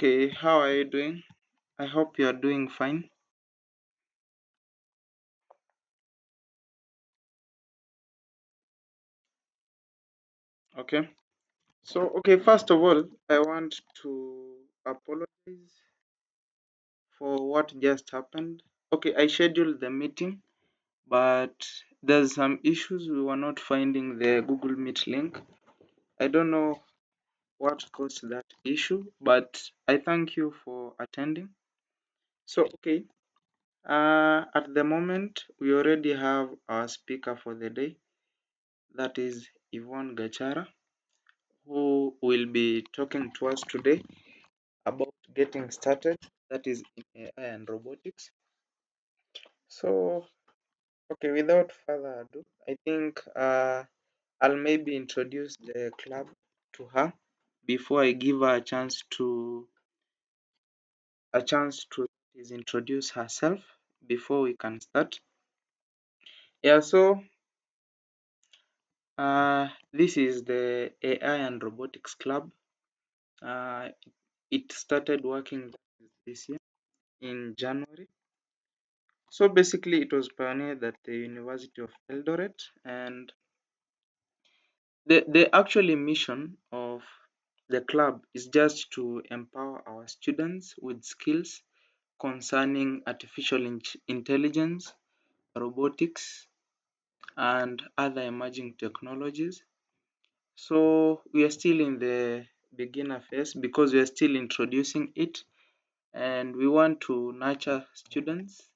Okay, how are you doing? I hope you are doing fine. Okay. Okay, first of all, I want to apologize for what just happened. Okay, I scheduled the meeting, but there's some issues. We were not finding the Google Meet link. I don't know what caused that issue, but I thank you for attending. Okay, at the moment, we already have our speaker for the day. That is Yvonne Gachara, who will be talking to us today about getting started, that is in AI and robotics. Okay, without further ado, I think I'll maybe introduce the club to her before I give her a chance to is introduce herself before we can start. Yeah, this is the AI and Robotics Club. Uh, it started working this year in January. So basically, it was pioneered at the University of Eldoret, and the actually mission of the club is just to empower our students with skills concerning artificial intelligence, robotics, and other emerging technologies. So we are still in the beginner phase because we are still introducing it, and we want to nurture students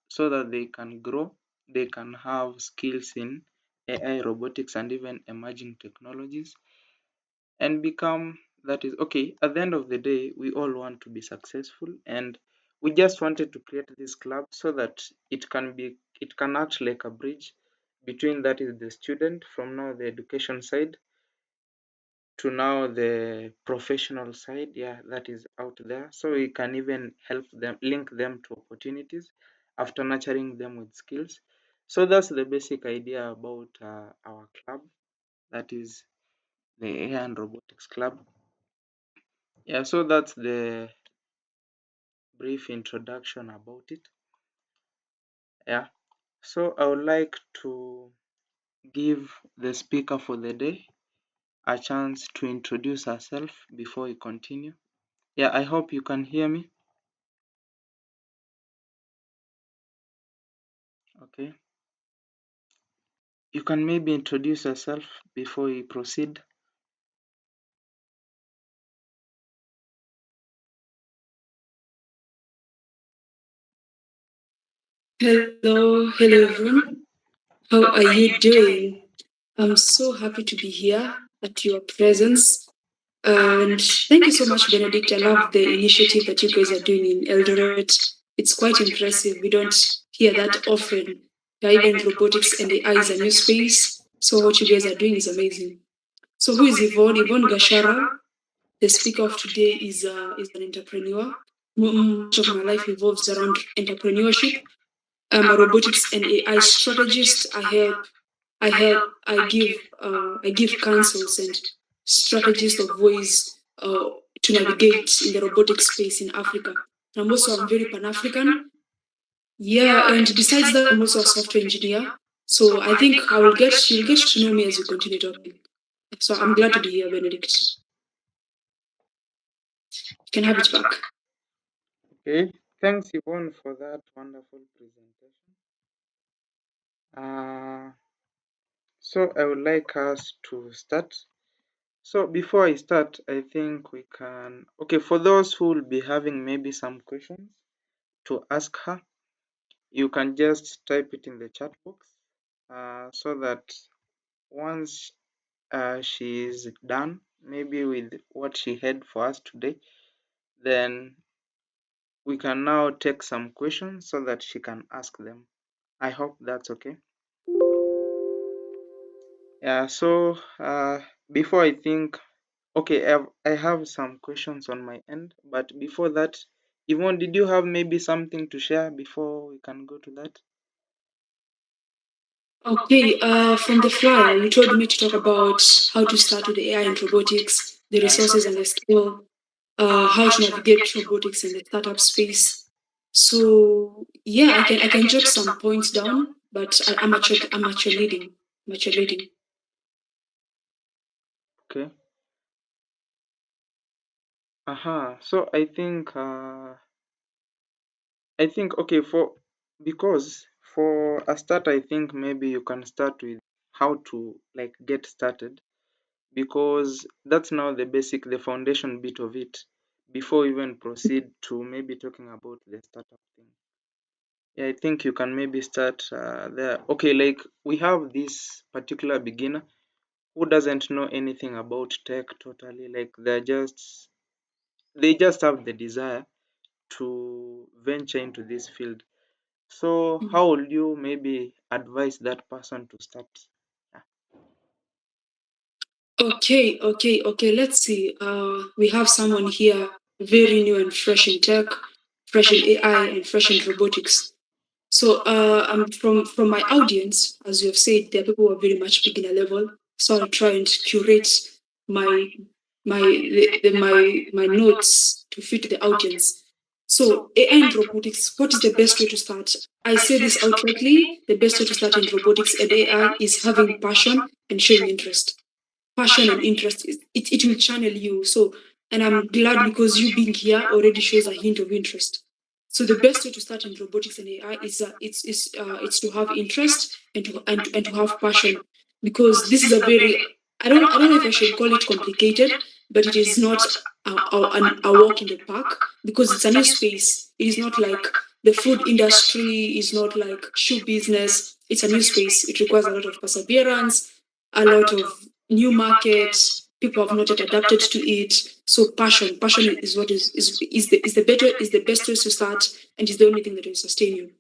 so that they can grow, they can have skills in AI, robotics, and even emerging technologies, and become that is okay. At the end of the day, we all want to be successful, and we just wanted to create this club so that it can act like a bridge between that is the student from now the education side to now the professional side, yeah, that is out there, so we can even help them, link them to opportunities after nurturing them with skills. So that's the basic idea about our club, that is the AI and Robotics Club. Yeah, so that's the brief introduction about it. Yeah, so I would like to give the speaker for the day a chance to introduce herself before we continue. Yeah, I hope you can hear me. Okay. You can maybe introduce yourself before we proceed. Hello everyone. How are you doing? I'm so happy to be here at your presence. And thank you so much, Benedict. I love the initiative that you guys are doing in Eldoret. It's quite impressive. We don't hear that often. Even robotics and AI is a new space. So what you guys are doing is amazing. So who is Yvonne? Yvonne Gachara. The speaker of today is an entrepreneur. Much of my life revolves around entrepreneurship. I'm a robotics and AI strategist. I give counsels and strategies of ways to navigate in the robotic space in Africa. I'm very Pan-African. Yeah, and besides that, I'm also a software engineer. So I think you'll get to know me as you continue talking. So I'm glad to be here, Benedict. You can have it back. Okay, thanks Yvonne for that wonderful presentation. So I would like us to start. So before I start, I think we can, okay, for those who will be having maybe some questions to ask her, you can just type it in the chat box so that once she is done, maybe with what she had for us today, then we can now take some questions so that she can ask them. I hope that's okay. Yeah, so before I think, okay, I have some questions on my end, but before that, Yvonne, did you have maybe something to share before we can go to that? Okay, from the flyer, you told me to talk about how to start with AI and robotics, the resources and the skill. how to navigate robotics in the startup space. So yeah, I can jot some points down, but I'm actually leading. I'm actually leading. Okay. So I think okay because for a start I think maybe you can start with how to like get started because that's now the foundation bit of it before we even proceed to maybe talking about the startup thing. Yeah, I think you can maybe start there. Okay, like we have this particular beginner who doesn't know anything about tech totally. Like they just have the desire to venture into this field. So how would you maybe advise that person to start? Yeah. Okay. Let's see. We have someone here very new and fresh in tech, fresh in AI, and fresh in robotics. So from my audience, as you have said, there are people who are very much beginner level. So I'll try and curate my my notes to fit the audience. So AI and robotics, what is the best way to start? I say this outrightly, the best way to start in robotics and AI is having passion and showing interest. Passion and interest, it will channel you. So, and I'm glad because you being here already shows a hint of interest. So the best way to start in robotics and AI is it's to have interest and to have passion, because this is a very, I don't know if I should call it complicated, but it is not a walk in the park, because it's a new space. It is not like the food industry, is not like shoe business. It's a new space. It requires a lot of perseverance, a lot of new markets. People have not yet adapted to it. So passion is what is the best way to start, and is the only thing that will sustain you.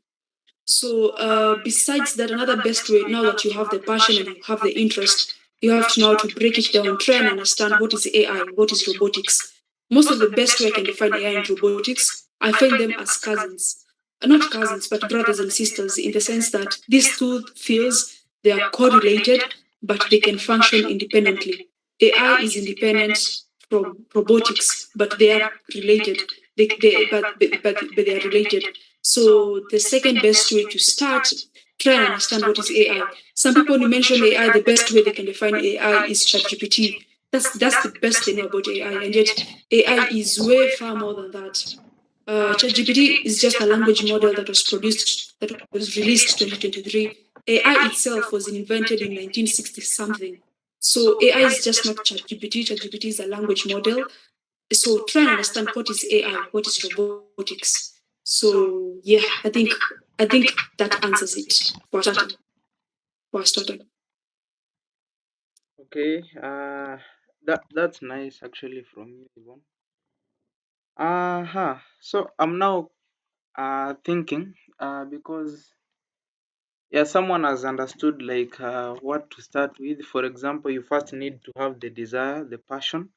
So besides that, another best way, now that you have the passion and you have the interest, you have to now to break it down, try and understand what is AI, what is robotics. Most of the best way I can define AI and robotics, I find them as cousins. Not cousins, but brothers and sisters, in the sense that these two fields, they are correlated, but they can function independently. AI is independent from robotics, but they are related. But they are related. So the second best way to start, try and understand what is AI. Some people, when you mention AI, the best way they can define AI is ChatGPT. That's the best they know about AI, and yet AI is way far more than that. ChatGPT is just a language model that was released 2023. AI itself was invented in 1960 something. So AI is just not ChatGPT. ChatGPT is a language model. So try and understand what is AI, what is robotics. So yeah, I think that answers it for a starter. For a starter. Okay. That's nice actually from you, Yvonne. So I'm now thinking because yeah, someone has understood like what to start with. For example, you first need to have the desire, the passion,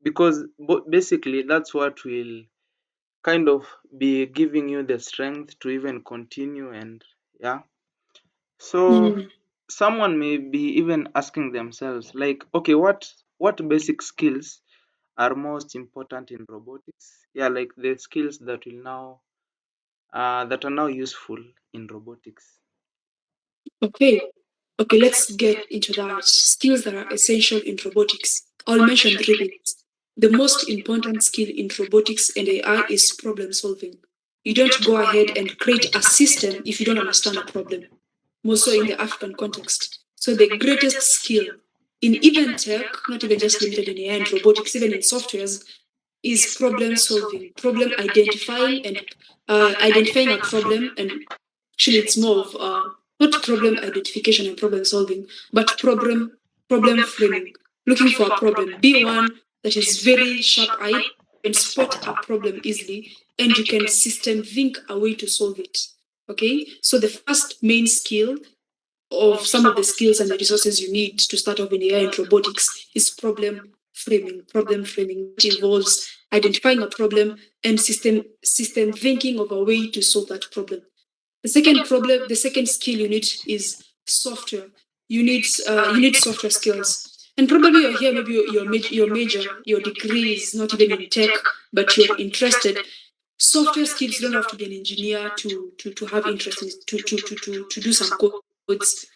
because basically that's what will kind of be giving you the strength to even continue. And yeah, so Mm. someone may be even asking themselves like, okay, what basic skills are most important in robotics? Yeah, like the skills that will now that are now useful in robotics. Okay. Okay, let's get into that. Skills that are essential in robotics. I'll mention three things. The most important skill in robotics and AI is problem solving. You don't go ahead and create a system if you don't understand a problem, more so in the African context. So the greatest skill in even tech, not even just limited in AI and robotics, even in softwares, is problem solving, problem identifying, and identifying a problem. And actually, it's more of not problem identification and problem solving, but problem framing. Looking for a problem. Be one that is very sharp-eyed and spot a problem easily, and you can system think a way to solve it. Okay, so the first main skill of some of the skills and the resources you need to start off in AI and robotics is problem framing. Problem framing, which involves identifying a problem and system thinking of a way to solve that problem. The second skill you need is software. You need software skills. And probably you're here, maybe your major, your degree is not even in tech, but you're interested. Software skills, you don't have to be an engineer to have interest in to do some codes.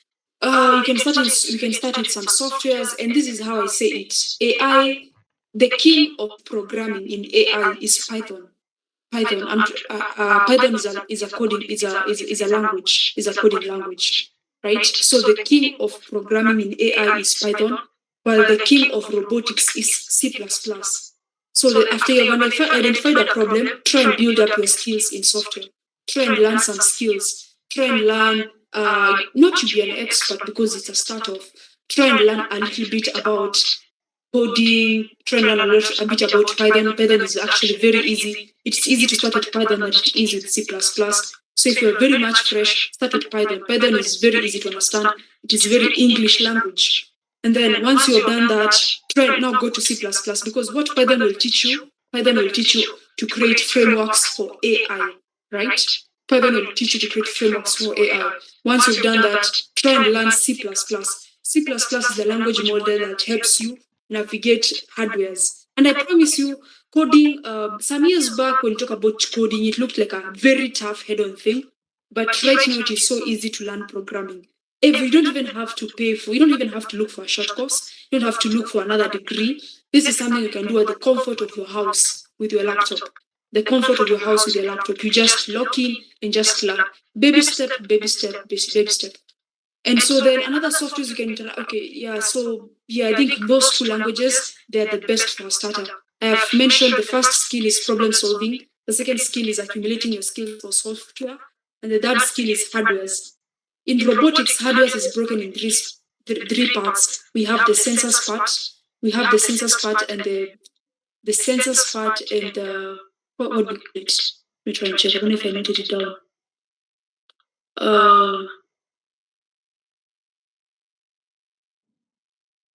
You can start with some softwares, and this is how I say it. AI, the king of programming in AI is Python. Python is a coding is a language, is a coding language, right? So the king of programming in AI is Python, while the king of robotics is C++. So after you've identified a problem, try and build up your skills in software. Try and learn some skills. Try and learn, not to be an expert because it's a start off. Try and learn a little bit about coding, try and learn a bit about Python. Python is actually very easy. It's easy to start with Python than it is with C++. So if you're very much fresh, start with Python. Python is very easy to understand. It is very English language. And then once you have done that, try now go to C++ because what Python will teach you to create frameworks for AI, right? Python will teach you to create frameworks for AI. Once you've done that, try and learn C++. C++ is the language model that helps you navigate hardwares. And I promise you, coding, some years back when you talk about coding, it looked like a very tough head-on thing. But right now it is so easy to learn programming. If you don't even have to you don't even have to look for a short course. You don't have to look for another degree. This is something you can do at the comfort of your house with your laptop. The comfort of your house with your laptop. You just log in and just learn. Baby step, baby step, baby step. And so then another softwares you can interact. Okay, yeah. So yeah, I think those two languages, they're the best for a starter. I have mentioned the first skill is problem solving. The second skill is accumulating your skills for software, and the third skill is hardwares. In robotics, hardwares is broken in three parts. We have the sensors part, and the sensors part, and the what would we call it? Let me try and check. I don't know if I noted it down.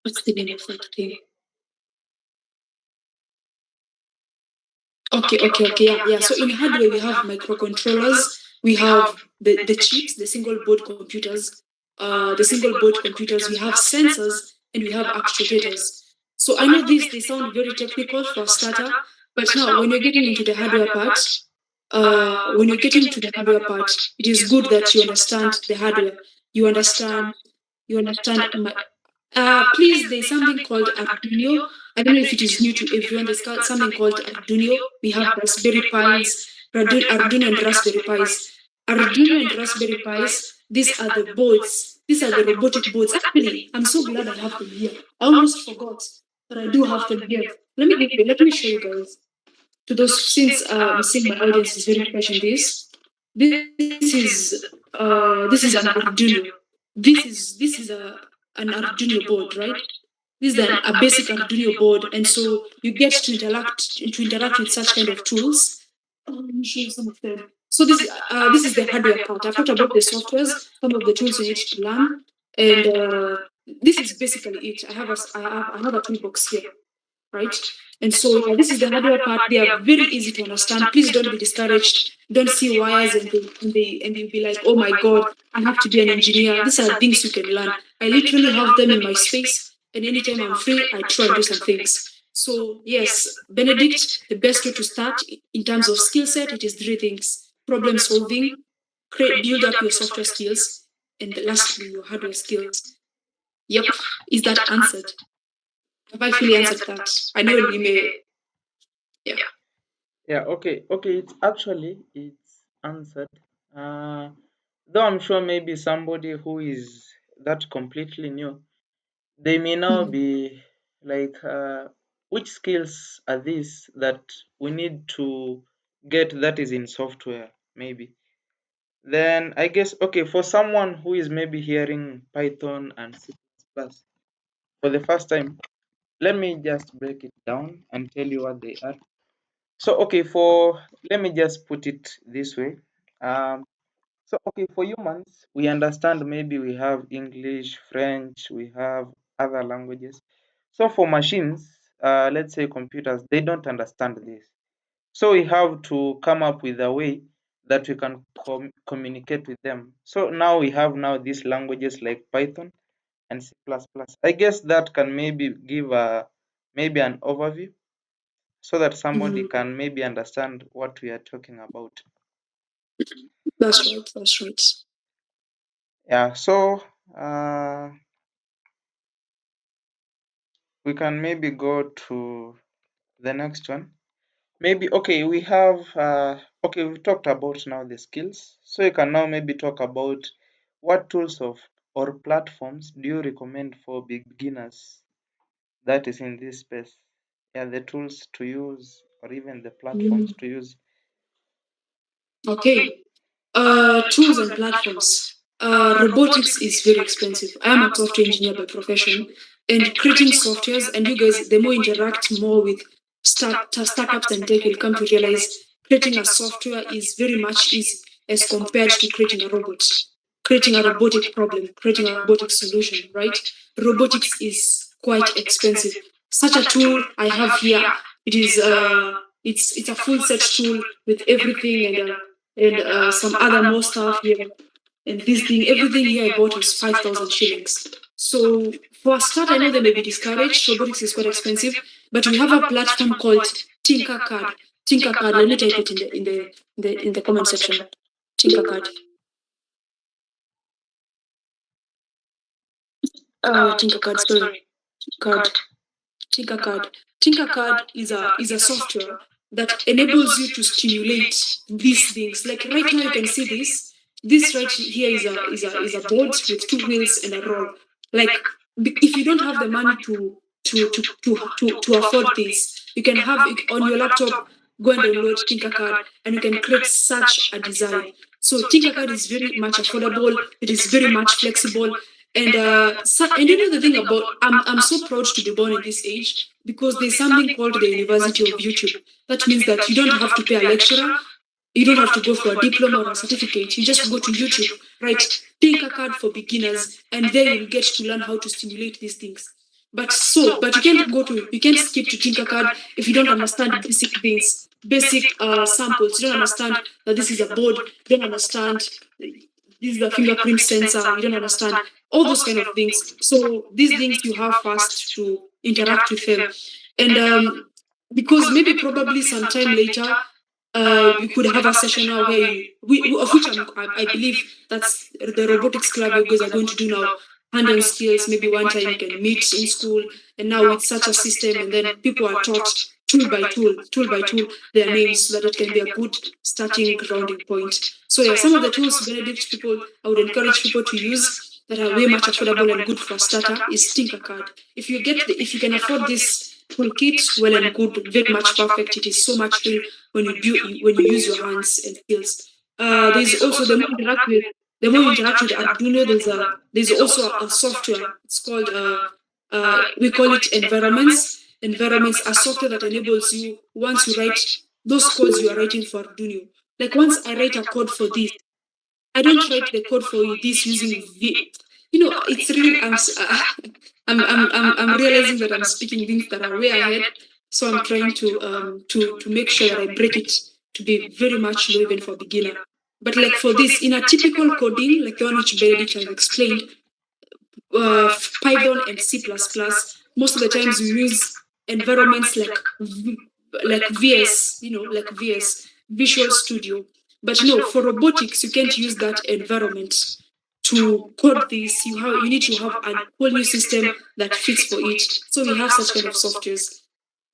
What's the name of that thing? Okay. So in hardware, we have microcontrollers, we have the chips, the single board computers, we have sensors, and we have actuators. So I know they sound very technical for a starter, but now when you're getting into the hardware part, it is good that you understand the hardware. You understand please, there's something called Arduino. I don't know if it is new to everyone. There's something called Arduino. We have Raspberry Pis, Arduino and Raspberry Pis. Arduino and Raspberry Pis, these are the boards. These are the robotic boards. Actually, I'm so glad I have them here. I almost forgot that I do have them here. Let me show you guys. To those, since I'm seeing my audience is very fresh in this. This is an Arduino. This is an Arduino board, right? This is a basic Arduino board, and so you get to interact with such kind of tools. Let me show you some of them. So this is the hardware part. I've talked about the softwares, some of the tools you need to learn, and this is basically it. I have another toolbox here, right? And so yeah, this is the hardware part. They are very easy to understand. Please don't be discouraged. Don't see wires and you'll be like, oh my god, I have to be an engineer. These are things you can learn. I literally have them in my space, and anytime I'm free, I try to do some things. So yes, Benedict, the best way to start in terms of skill set, it is three things: problem solving, build up your software skills, and lastly your hardware skills. Yep, is that answered? Have I fully answered that? I know you may. Yeah. Yeah, okay, it's answered. Though I'm sure maybe somebody who is that completely new, they may now Mhm. be like, which skills are these that we need to get that is in software, maybe. Then I guess, okay, for someone who is maybe hearing Python and C++ for the first time, let me just break it down and tell you what they are. So, okay, let me just put it this way. Um, so, okay, for humans, we understand maybe we have English, French, we have other languages. So, for machines, let's say computers, they don't understand this. So, we have to come up with a way that we can communicate with them. So, now we have now these languages like Python and C++. I guess that can maybe give a maybe an overview so that somebody Mhm. can maybe understand what we are talking about. That's right. That's right. Yeah, so uh, we can maybe go to the next one. Maybe okay, we have okay, we've talked about now the skills. So you can now maybe talk about what tools of or platforms do you recommend for beginners that is in this space? Yeah, the tools to use or even the platforms Mhm. to use. Okay. Tools and platforms. Robotics is very expensive. I am a software engineer by profession, and creating softwares, and you guys, the more interact more with startups and tech, will come to realize creating a software is very much easy as compared to creating a robot, creating a robotic problem, creating a robotic solution, right? Robotics is quite expensive. Such a tool I have here, it is it's a full set tool with everything and some other more stuff here. And this thing, everything here I bought was 5,000 shillings. So for a start, I know they may be discouraged. Robotics is quite expensive, but we have a platform called Tinkercad. Tinkercad. Let me type it in the comment section. Tinkercad. Tinkercad. Sorry, card. Tinkercad. Tinkercad is a software that enables you to stimulate these things. Like right now, you can see this. This right here is a board with two wheels and a roll. Like if you don't have the money to afford this, you can have it on your laptop. Go and download Tinkercad, and you can create such a design. So Tinkercad is very much affordable. It is very much flexible, and you know the thing about I'm so proud to be born in this age because there's something called the University of YouTube. That means that you don't have to pay a lecturer, you don't have to go for a diploma or a certificate. You just go to YouTube, right? Tinkercad for beginners, and there you'll get to learn how to stimulate these things. But you can't skip to Tinkercad if you don't understand basic things, basic samples. You don't understand that this is a board. You don't understand this is a fingerprint sensor. You don't understand all those kind of things. So these things you have first to interact with them, and because maybe probably sometime later we could have a session now where of which I believe that's the robotics club you guys are going to do now. Hand-on skills. Maybe one time you can meet in school, and now with such a system, and then people are taught tool by tool, their names, so that it can be a good starting grounding point. So yeah, some of the tools Benedict people I would encourage people to use that are way much affordable and good for a starter is Tinkercad. If you can afford this toolkit, well and good, very much perfect. It is so much free when you use your hands and skills. There's also the more you interact with Arduino, there's also a software. It's called we call it environments. Environments are software that enables you once you write those codes you are writing for Arduino. Like once I write a code for this, I don't write the code for this using it's really I'm realizing that I'm speaking things that are way ahead. So I'm trying to make sure that I break it to be very much low even for beginner. But like for this, in a typical coding, like the one which Benedict has explained, Python and C++, most of the times we use environments like VS, like VS, Visual Studio. But no, for robotics, you can't use that environment to code this. You need to have a whole new system that fits for it. So we have such kind of softwares.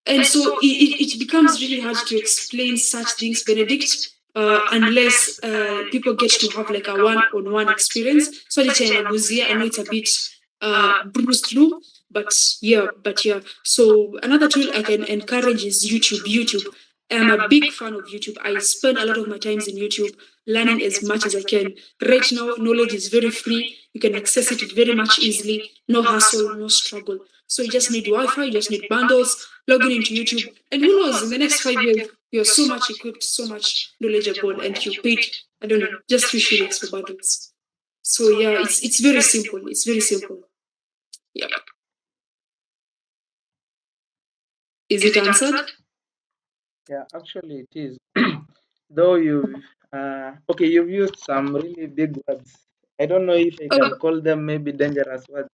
And so it becomes really hard to explain such things, Benedict, unless people get to have like a one-on-one experience. So I know it's a bit bruised through, but yeah. So another tool I can encourage is YouTube. I'm a big fan of YouTube. I spend a lot of my times in YouTube learning as much as I can. Right now, knowledge is very free. You can access it very much easily. No hassle, no struggle. So you just need Wi-Fi, you just need bundles, logging into YouTube, and who knows, in the next 5 years, you're so much equipped, so much knowledgeable, and you paid, I don't know, just 3 shillings for bundles. So yeah, it's very simple. It's very simple. Yep. Is it answered? Yeah, actually it is. Though you've used some really big words. I don't know if I can Oh, call them maybe dangerous words.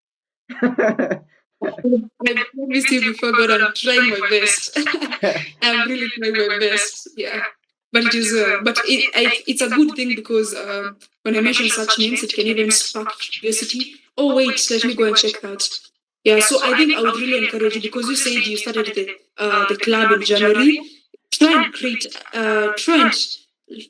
I promise you before God, I'm trying my best. I'm really trying my best. Yeah. But it is, it's a good thing because when I mention such names, it can even spark curiosity. Oh, wait, let me go and check that. Yeah, so I think I would really encourage you because you said you started the club in January. Try and create,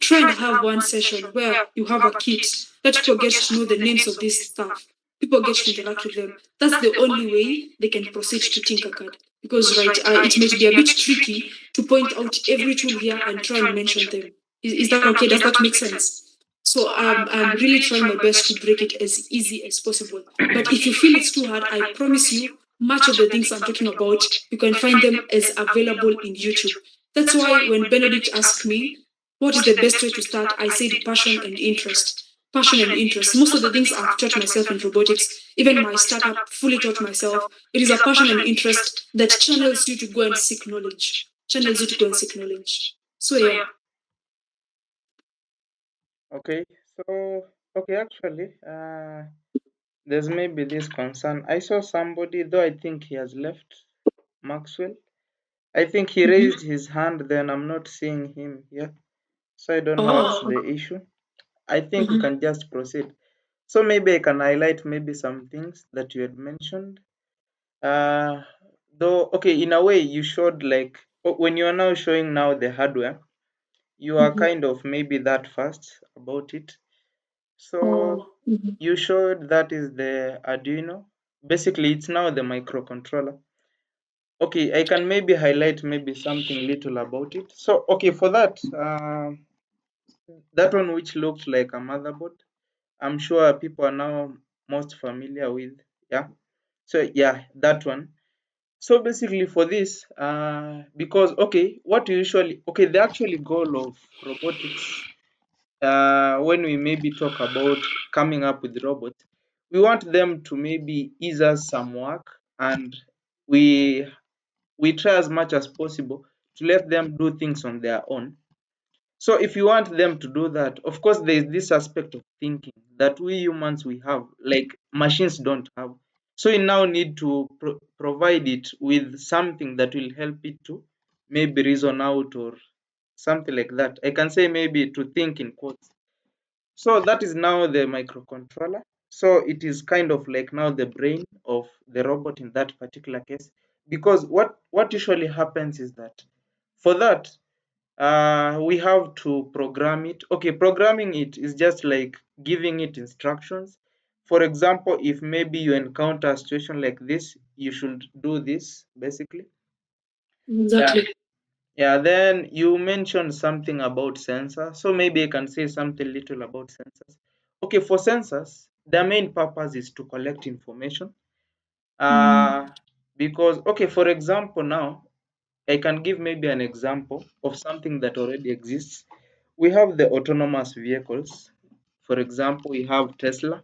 try and have one session where you have a kit that people get to know the names of this stuff. People get to interact with them. That's the only way they can proceed to Tinkercad. Because right, it might be a bit tricky to point out every tool here and try and mention them. Is that okay? Does that make sense? So I'm really trying my best to break it as easy as possible. But if you feel it's too hard, I promise you, much of the things I'm talking about, you can find them as available in YouTube. That's why when Benedict asked me, what is the best way to start? I said passion and interest. Passion and interest. Most of the things I've taught myself in robotics, even my startup fully taught myself, it is a passion and interest that channels you to go and seek knowledge. Channels you to go and seek knowledge. So yeah. Okay, so okay, actually, there's maybe this concern. I saw somebody, though I think he has left, Maxwell. I think he Mhm. raised his hand, then I'm not seeing him here. So I don't know what's Oh. the issue. I think we Mhm. can just proceed. So maybe I can highlight maybe some things that you had mentioned. Uh, though, okay, in a way, you showed like when you are now showing now the hardware, you are Mhm. kind of maybe that fast about it. So Oh. Mhm. you showed that is the Arduino. Basically, it's now the microcontroller. Okay, I can maybe highlight maybe something little about it. So, okay, for that, that one which looks like a motherboard, I'm sure people are now most familiar with. Yeah. So, yeah, that one. So basically for this, because okay, what you usually okay, the actually goal of robotics, when we maybe talk about coming up with robots, we want them to maybe ease us some work, and we we try as much as possible to let them do things on their own. So if you want them to do that, of course there is this aspect of thinking that we humans we have, like machines don't have. So you now need to provide it with something that will help it to maybe reason out or something like that. I can say maybe to think in quotes. So that is now the microcontroller. So it is kind of like now the brain of the robot in that particular case. Because what usually happens is that for that we have to program it. Okay, programming it is just like giving it instructions. For example, if maybe you encounter a situation like this, you should do this basically. Yeah. Exactly. Yeah, then you mentioned something about sensors. So maybe I can say something little about sensors. Okay, for sensors, their main purpose is to collect information. Mm. Uh, because, okay, for example, now I can give maybe an example of something that already exists. We have the autonomous vehicles. For example, we have Tesla.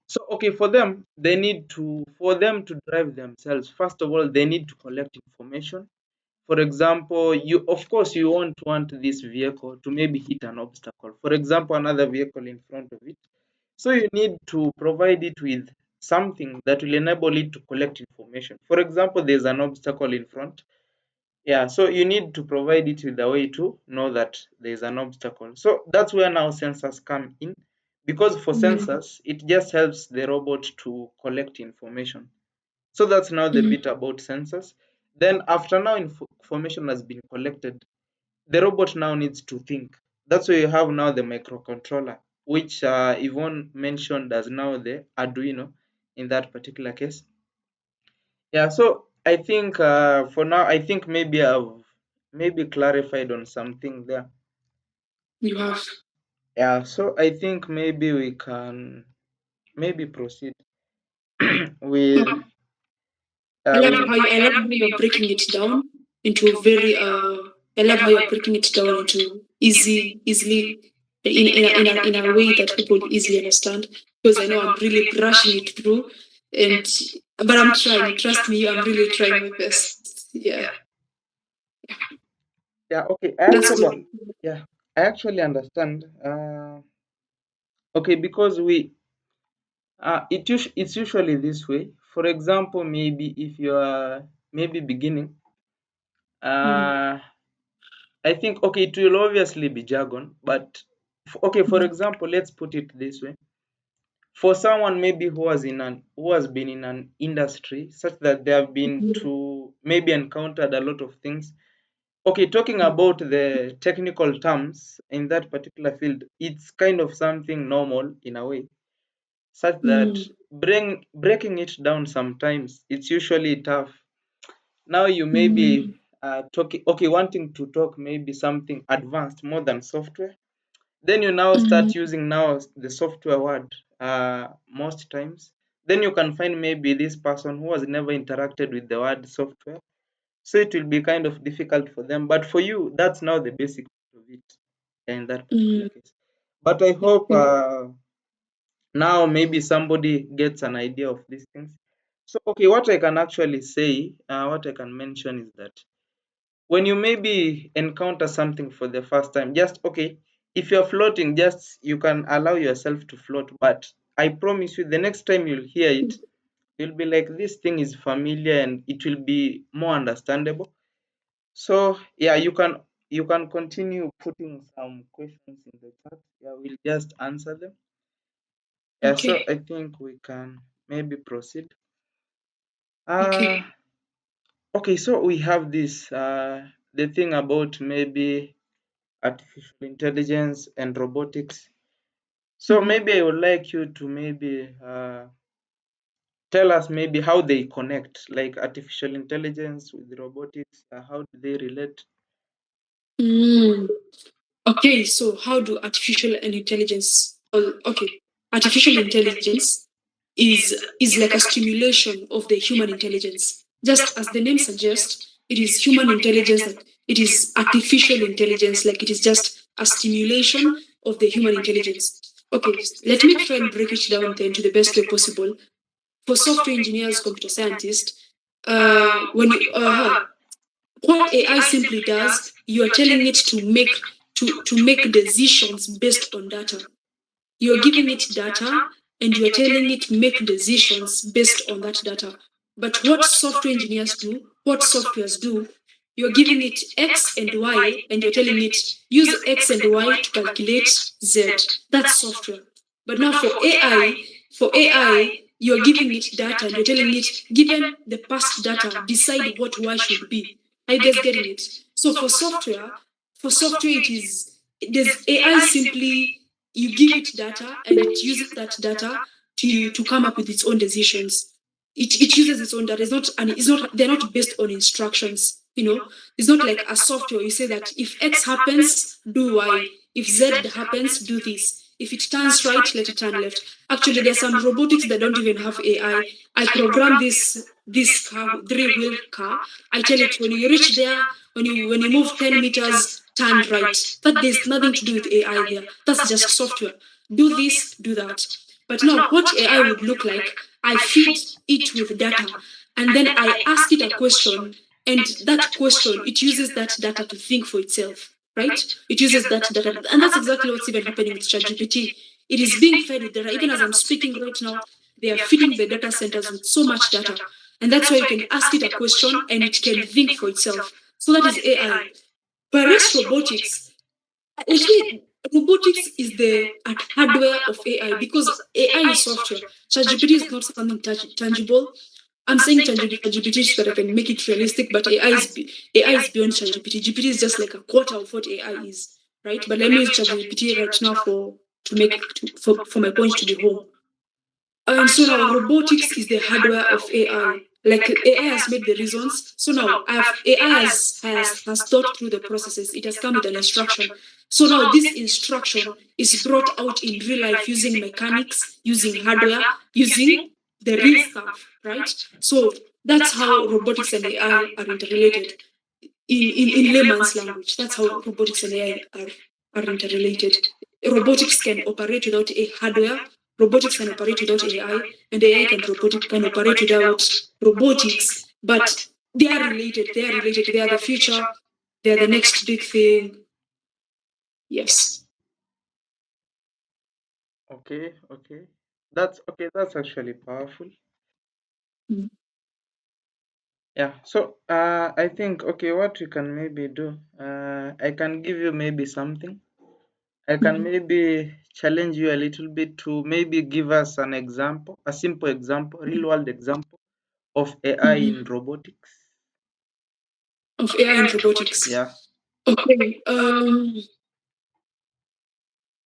So, okay, for them, for them to drive themselves, first of all, they need to collect information. For example, you of course you won't want this vehicle to maybe hit an obstacle. For example, another vehicle in front of it. So you need to provide it with something that will enable it to collect information. For example, there's an obstacle in front. Yeah, so you need to provide it with a way to know that there's an obstacle. So that's where now sensors come in. Because for Mm. sensors, it just helps the robot to collect information. So that's now the Mhm. bit about sensors. Then after now information has been collected, the robot now needs to think. That's why you have now the microcontroller, which Yvonne mentioned as now the Arduino in that particular case. Yeah, so I think for now, I think maybe I've maybe clarified on something there. You have. Yeah, so I think maybe we can maybe proceed with with I love how you're breaking it down into very I love how you're breaking it down into easily in a way that people easily understand because I know I'm really brushing it through and but I'm trying. Trust me, I'm really trying my best. Yeah. yeah, okay. That's good. I actually understand. Okay, because we It's usually this way. For example, maybe if you are maybe beginning, Mm, uh, I think okay, it will obviously be jargon, but okay, for mm, example, let's put it this way. For someone maybe who has been in an industry such that they have been mm, to maybe encountered a lot of things. Okay, talking about the technical terms in that particular field, it's kind of something normal in a way, such that mm, breaking it down sometimes it's usually tough. Now you may mm, be talking, okay, wanting to talk maybe something advanced more than software. Then you now start mm, using now the software word most times. Then you can find maybe this person who has never interacted with the word software. So it will be kind of difficult for them. But for you, that's now the basic of it in that particular mm. case. But I hope Okay. now maybe somebody gets an idea of these things. So, okay, what I can actually say, what I can mention is that when you maybe encounter something for the first time, just okay, if you're floating, just you can allow yourself to float. But I promise you, the next time you'll hear it, you'll be like, this thing is familiar and it will be more understandable. So, yeah, you can continue putting some questions in the chat. Yeah, we'll just answer them. Yeah, so Okay. I think we can maybe proceed. Okay. Uh okay, so we have this the thing about maybe artificial intelligence and robotics. So Mm. maybe I would like you to maybe tell us maybe how they connect, like artificial intelligence with robotics. How do they relate? Mm. Okay, so how do artificial and intelligence? Okay, artificial intelligence is like a stimulation of the human intelligence. Just as the name suggests, it is human intelligence that it is artificial intelligence, like it is just a stimulation of the human intelligence. Okay, let me try and break it down then to the best way possible. For software engineers, computer scientists, when you what AI simply does, you are telling it to make decisions based on data. You're giving it data and you're telling it make decisions based on that data. But what software engineers do, what softwares do, you're giving it X and Y and you're telling it use X and Y to calculate Z. That's software. But now for AI, you're giving it data and you're telling it, given the past data, decide what Y should be. Are you guys getting it? So for software, there's AI simply you give it data and it uses that data to come up with its own decisions. It uses its own data. It's not they're not based on instructions. It's not like a software. You say that if X happens, do Y. If Z happens, do this. If it turns right, let it turn left. Actually, there's some robotics that don't even have AI. I program this car, three-wheel car. I tell it when you reach there, when you move 10 meters, turn right. That there's nothing to do with AI there. That's just software. Do this, do that. But now what AI would look like, I feed it with data and then I ask it a question, and that question, it uses that data to think for itself, right? It uses that data. And that's exactly what's even happening with ChatGPT. It is being fed with data. Even as I'm speaking right now, they are feeding the data centers with so much data. And that's why you can ask it a question and it can think for itself. So that is AI. Whereas actually, robotics is the hardware of AI because AI is software. ChatGPT is not something tangible. I'm saying ChatGPT so that I can make it realistic, but AI is beyond ChatGPT. GPT is just like a quarter of what AI is, right? But let me use ChatGPT right now for my point to be home. And so now robotics is the hardware of AI. Like AI has made the reasons. So now AI has thought through the processes. It has come with an instruction. So now this instruction is brought out in real life using mechanics, using hardware, using the real stuff, right? So that's how robotics and AI are interrelated in layman's language. That's how robotics and AI are interrelated. Robotics can operate without a hardware. Robotics can operate without AI, and AI can operate without robotics. But they are related. They are related. They are the future. They are the next big thing. Yes. Okay, okay. That's okay. That's actually powerful. Mm. Yeah. So I think okay, what we can maybe do, I can give you maybe something. I can Mhm. maybe challenge you a little bit to maybe give us an example, a simple example, real world example of AI in Mhm. robotics. Of AI and robotics. Yeah. Okay.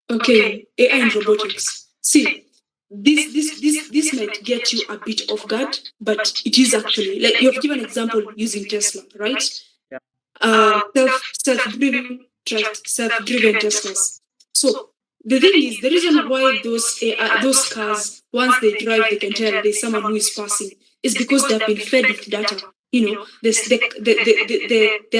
Okay. AI and robotics. See, this might get you a bit off guard, but it is actually like you have given an example using Tesla, right? Yeah. Self-driven Teslas. So the thing is, the reason why those cars, once they drive, they can tell there's someone who is passing, is because they have been fed with data. You know, their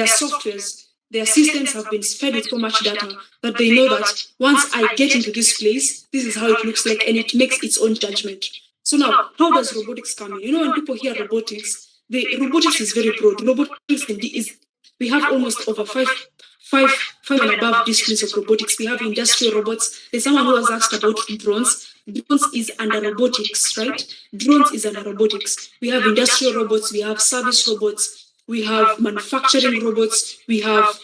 softwares, their systems have been fed with so much data that they know that once I get into this place, this is how it looks like, and it makes its own judgment. So now, how does robotics come in? You know, when people hear robotics, the robotics is very broad. Robotics is we have almost over five and above disciplines of robotics. We have industrial robots. There's someone who has asked about drones. Drones is under robotics, right? Drones is under robotics. We have industrial robots. We have service robots. We have manufacturing robots. We have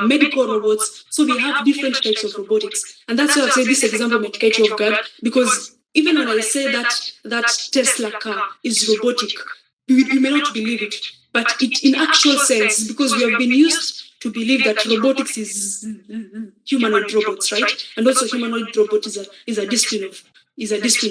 medical robots. So we have different types of robotics, and that's why I've said this example might catch you off guard, because even when I say that Tesla car is robotic, you may not believe it, but it in actual sense, because we have been used to believe that robotics is humanoid robots, right? And also humanoid robot is a discipline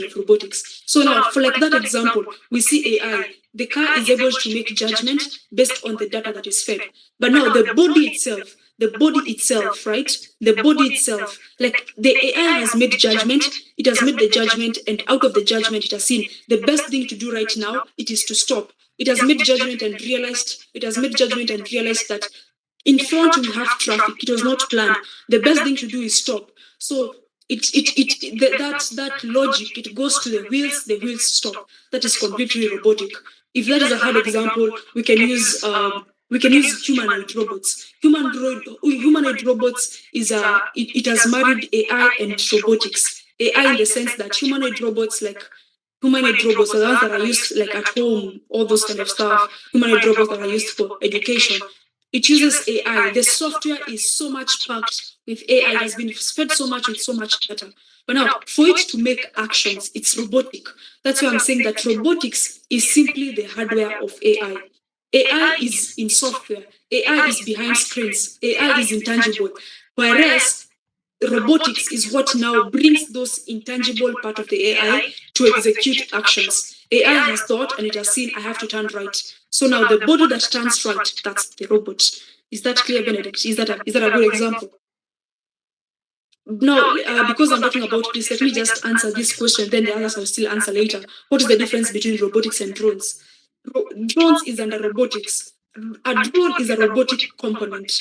of robotics. So now, for like that example, we see AI. The car is able to make judgment based on the data that is fed. But now the body itself, right? The body itself, like the AI has made judgment, it has made the judgment, and out of the judgment, it has seen the best thing to do right now, it is to stop. It has made judgment and realized that in front we have traffic. It was not planned. The best thing to do is stop. So that logic, it goes to the wheels stop. That is completely robotic. If that is a hard example, we can use humanoid robots. Humanoid robots it has married AI and robotics. AI in the sense that humanoid robots are the ones that are used like at home, all those kind of stuff. Humanoid robots that are used for education. It uses AI. The software is so much packed with AI. It has been fed so much with so much data. But now, for it to make actions, it's robotic. That's why I'm saying that robotics is simply the hardware of AI. AI is in software. AI is behind screens. AI is intangible. Whereas robotics is what now brings those intangible part of the AI to execute actions. AI has thought and it has seen I have to turn right. So now the body that turns right, that's the robot. Is that clear, Benedict? Is that a good example? Now, because I'm talking about this, let me just answer this question, then the others I'll still answer later. What is the difference between robotics and drones? Drones is under robotics. A drone is a robotic component.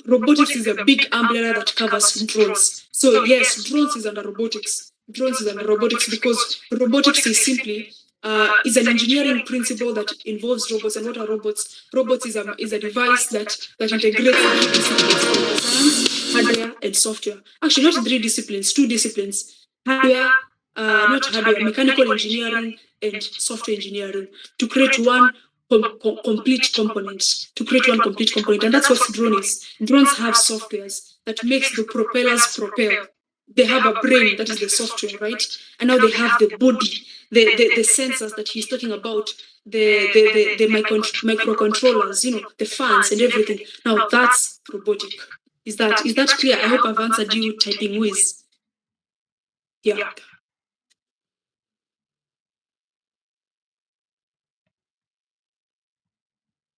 Robotics is a big umbrella that covers drones. So yes, drones is under robotics. Drones is under robotics because robotics is an engineering principle that involves robots. And what are robots? Robots is a device that integrates three disciplines called science, hardware, and software. Actually, not three disciplines, two disciplines: hardware, not hardware, mechanical engineering and software engineering, to create one complete component. To create one complete component, and that's what drone is. Drones have softwares that makes the propellers propel. They have a brain, that is the software, right? And now they have the body, the sensors that he's talking about, the microcontrollers, the fans and everything. Now that's robotic. Is that clear? I hope I've answered you, typing whiz. Yeah.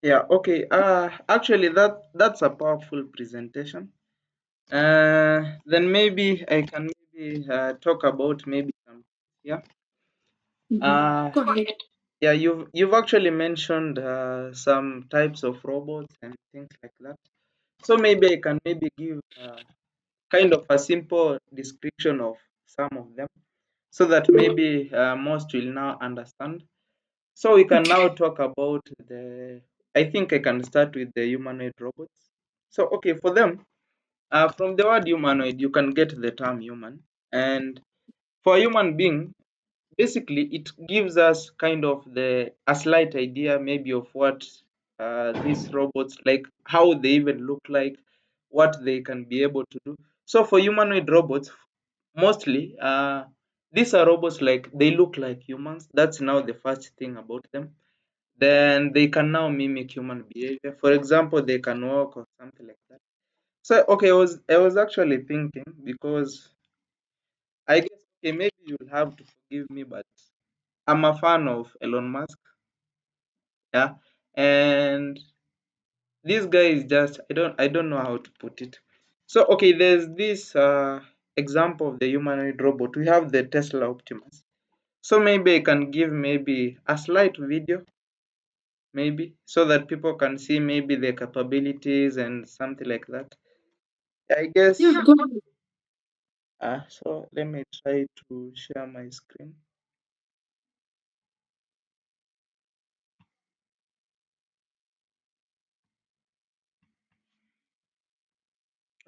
Yeah. Okay. Actually, that's a powerful presentation. Then maybe I can maybe talk about maybe some. Yeah. Uh, Go ahead. yeah. You've actually mentioned some types of robots and things like that. So maybe I can maybe give kind of a simple description of some of them, so that maybe most will now understand. So we can now Okay. talk about the. I think I can start with the humanoid robots. So okay, for them, from the word humanoid, you can get the term human, and For a human being, basically it gives us kind of the a slight idea maybe of what these robots, like how they even look like, what they can be able to do. So for humanoid robots, mostly these are robots like they look like humans. That's now the first thing about them. Then they can now mimic human behavior. For example, they can walk or something like that. So okay, I was actually thinking, because I guess, okay, maybe you'll have to forgive me, but I'm a fan of Elon Musk, yeah, and this guy is just, I don't know how to put it. So okay, there's this example of the humanoid robot. We have the Tesla Optimus. So maybe I can give maybe a slight video, maybe, so that people can see maybe the capabilities and something like that. I guess. Yeah, go ahead. So let me try to share my screen.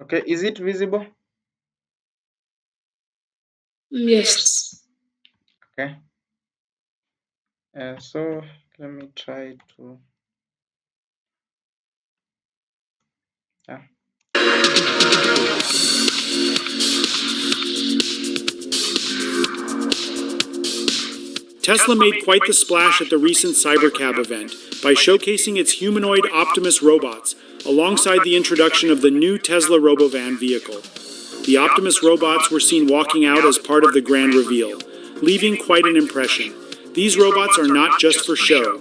Okay, is it visible? Yes. Okay. So let me try to. Yeah. Tesla made quite the splash at the recent Cybercab event by showcasing its humanoid Optimus robots alongside the introduction of the new Tesla Robovan vehicle. The Optimus robots were seen walking out as part of the grand reveal, leaving quite an impression. These robots are not just for show.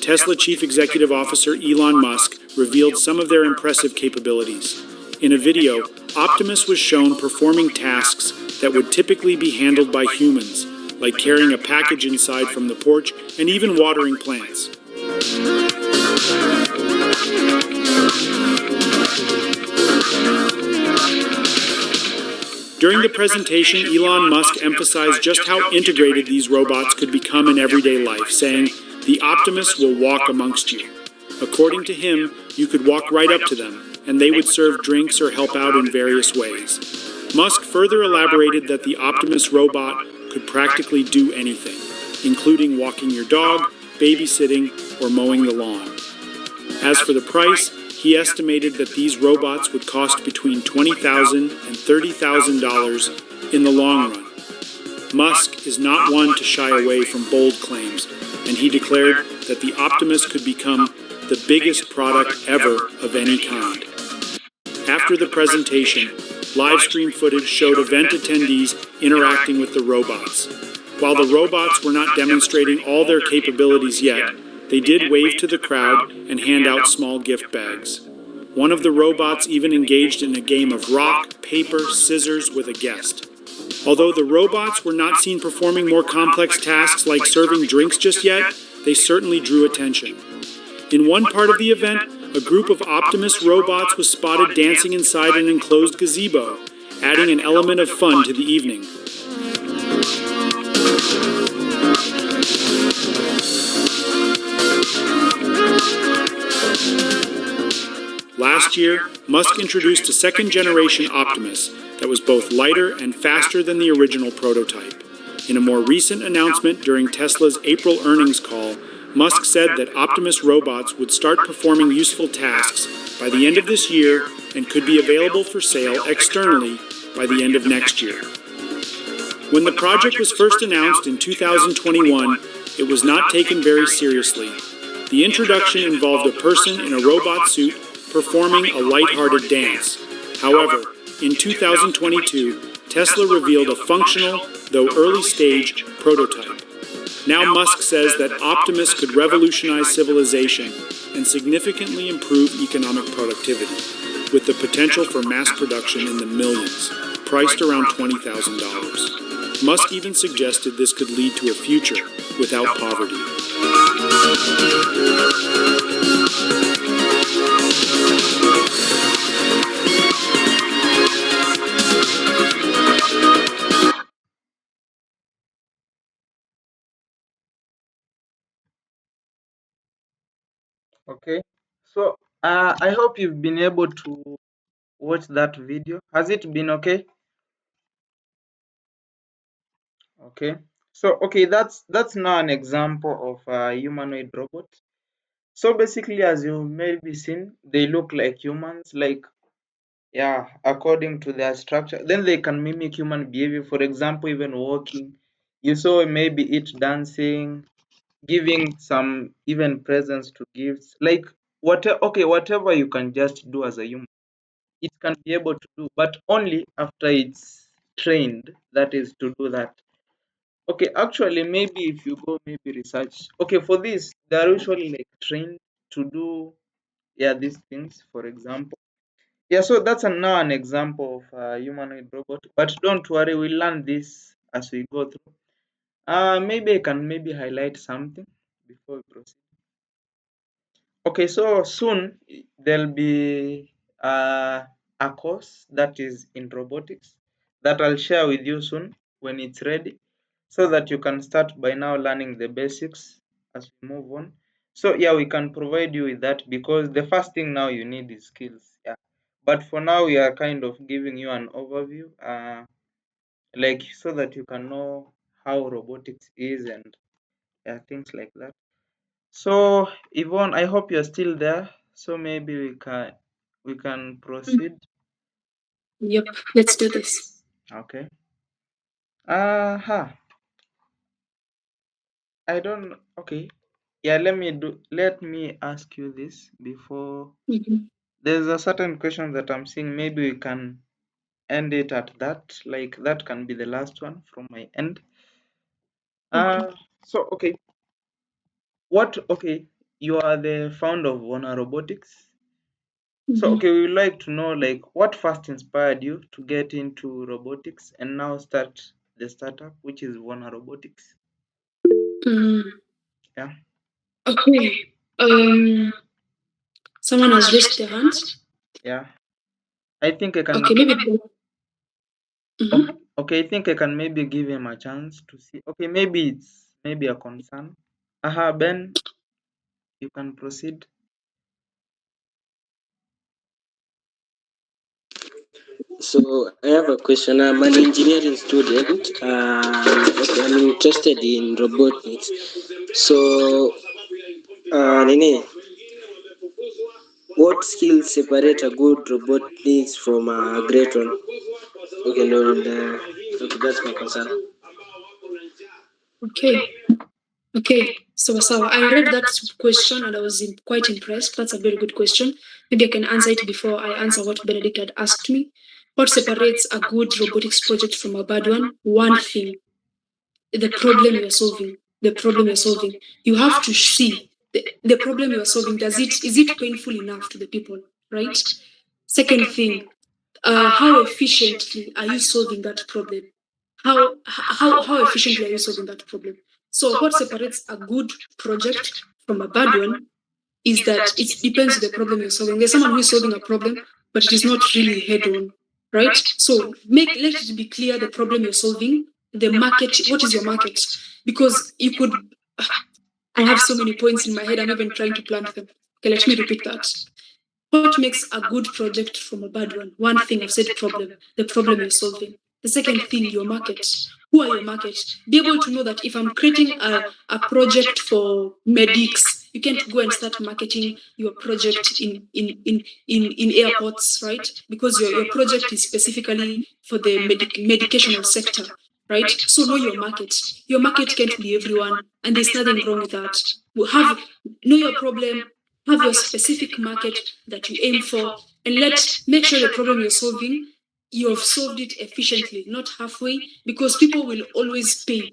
Tesla Chief Executive Officer Elon Musk revealed some of their impressive capabilities. In a video, Optimus was shown performing tasks that would typically be handled by humans, like carrying a package inside from the porch and even watering plants. During the presentation, Elon Musk emphasized just how integrated these robots could become in everyday life, saying, "The Optimus will walk amongst you." According to him, you could walk right up to them, and they would serve drinks or help out in various ways. Musk further elaborated that the Optimus robot could practically do anything, including walking your dog, babysitting, or mowing the lawn. As for the price, he estimated that these robots would cost between $20,000 and $30,000 in the long run. Musk is not one to shy away from bold claims, and he declared that the Optimus could become the biggest product ever of any kind. After the presentation, live stream footage showed event attendees interacting with the robots. While the robots were not demonstrating all their capabilities yet, they did wave to the crowd and hand out small gift bags. One of the robots even engaged in a game of rock, paper, scissors with a guest. Although the robots were not seen performing more complex tasks like serving drinks just yet, they certainly drew attention. In one part of the event, a group of Optimus robots was spotted dancing inside an enclosed gazebo, adding an element of fun to the evening. Last year, Musk introduced a second-generation Optimus that was both lighter and faster than the original prototype. In a more recent announcement during Tesla's April earnings call, Musk said that Optimus robots would start performing useful tasks by the end of this year and could be available for sale externally by the end of next year. When the project was first announced in 2021, it was not taken very seriously. The introduction involved a person in a robot suit performing a lighthearted dance. However, in 2022, Tesla revealed a functional, though early-stage, prototype. Now Musk says that Optimus could revolutionize civilization and significantly improve economic productivity, with the potential for mass production in the millions, priced around $20,000. Musk even suggested this could lead to a future without poverty. Okay. So I hope you've been able to watch that video. Has it been okay? Okay. So okay, that's now an example of a humanoid robot. So basically, as you may be seen, they look like humans, like yeah, according to their structure. Then they can mimic human behavior. For example, even walking. You saw maybe it dancing, giving some even presents to gifts. Like whatever okay, whatever you can just do as a human, it can be able to do, but only after it's trained, that is to do that. Okay, actually, maybe if you go maybe research. Okay, for this, they are usually like trained to do yeah these things. For example, yeah. So that's now an example of a humanoid robot. But don't worry, we'll learn this as we go through. Maybe I can maybe highlight something before we proceed. Okay, so soon there'll be a course that is in robotics that I'll share with you soon when it's ready, so that you can start by now learning the basics as we move on. So yeah, we can provide you with that because the first thing now you need is skills. Yeah, but for now we are kind of giving you an overview, like so that you can know how robotics is and yeah, things like that. So Yvonne, I hope you're still there. So maybe we can Mm. proceed. Yep, let's do this. Okay. Uh-huh. I don't okay. Yeah, let me ask you this before Mhm. there's a certain question that I'm seeing. Maybe we can end it at that. Like that can be the last one from my end. Okay. Uh so okay. You are the founder of Vonarobotics. So, Mhm. okay, we would like to know like what first inspired you to get into robotics and now start the startup, which is Vonarobotics. Mm. Yeah, Okay. Someone has raised their hands. yeah. I think I can. Okay, maybe. Okay, Mhm. okay, I think I can maybe give him a chance to see. Okay, maybe it's maybe a concern. Aha, Ben, you can proceed. So I have a question. I'm an engineering student. Okay, I'm interested in robotics. So, Nene, what skills separate a good robotics from a great one? Okay, no, okay, that's my concern. Okay. Okay. So I read that question and I was quite impressed. That's a very good question. Maybe I can answer it before I answer what Benedict had asked me. What separates a good robotics project from a bad one? One thing, the problem you're solving. The problem you're solving. You have to see the problem you are solving. Is it painful enough to the people? Right? Second thing, how efficiently are you solving that problem? How efficiently are you solving that problem? So what separates a good project from a bad one is that it depends on the problem you're solving. There's someone who is solving a problem, but it is not really head on, right? So let it be clear the problem you're solving, the market, what is your market? Because you could I have so many points in my head, I'm even trying to plant them. Okay, let me repeat that. What makes a good project from a bad one? One thing I've said problem, the problem you're solving. The second thing, your market. Who are your market? Be able to know that if I'm creating a project for medics, you can't go and start marketing your project in airports, right? Because your project is specifically for the medicational sector, right? So know your market. Your market can't be everyone, and there's nothing wrong with that. Have know your problem, have your specific market that you aim for, and make sure the problem you're solving, you have solved it efficiently, not halfway, because people will always pay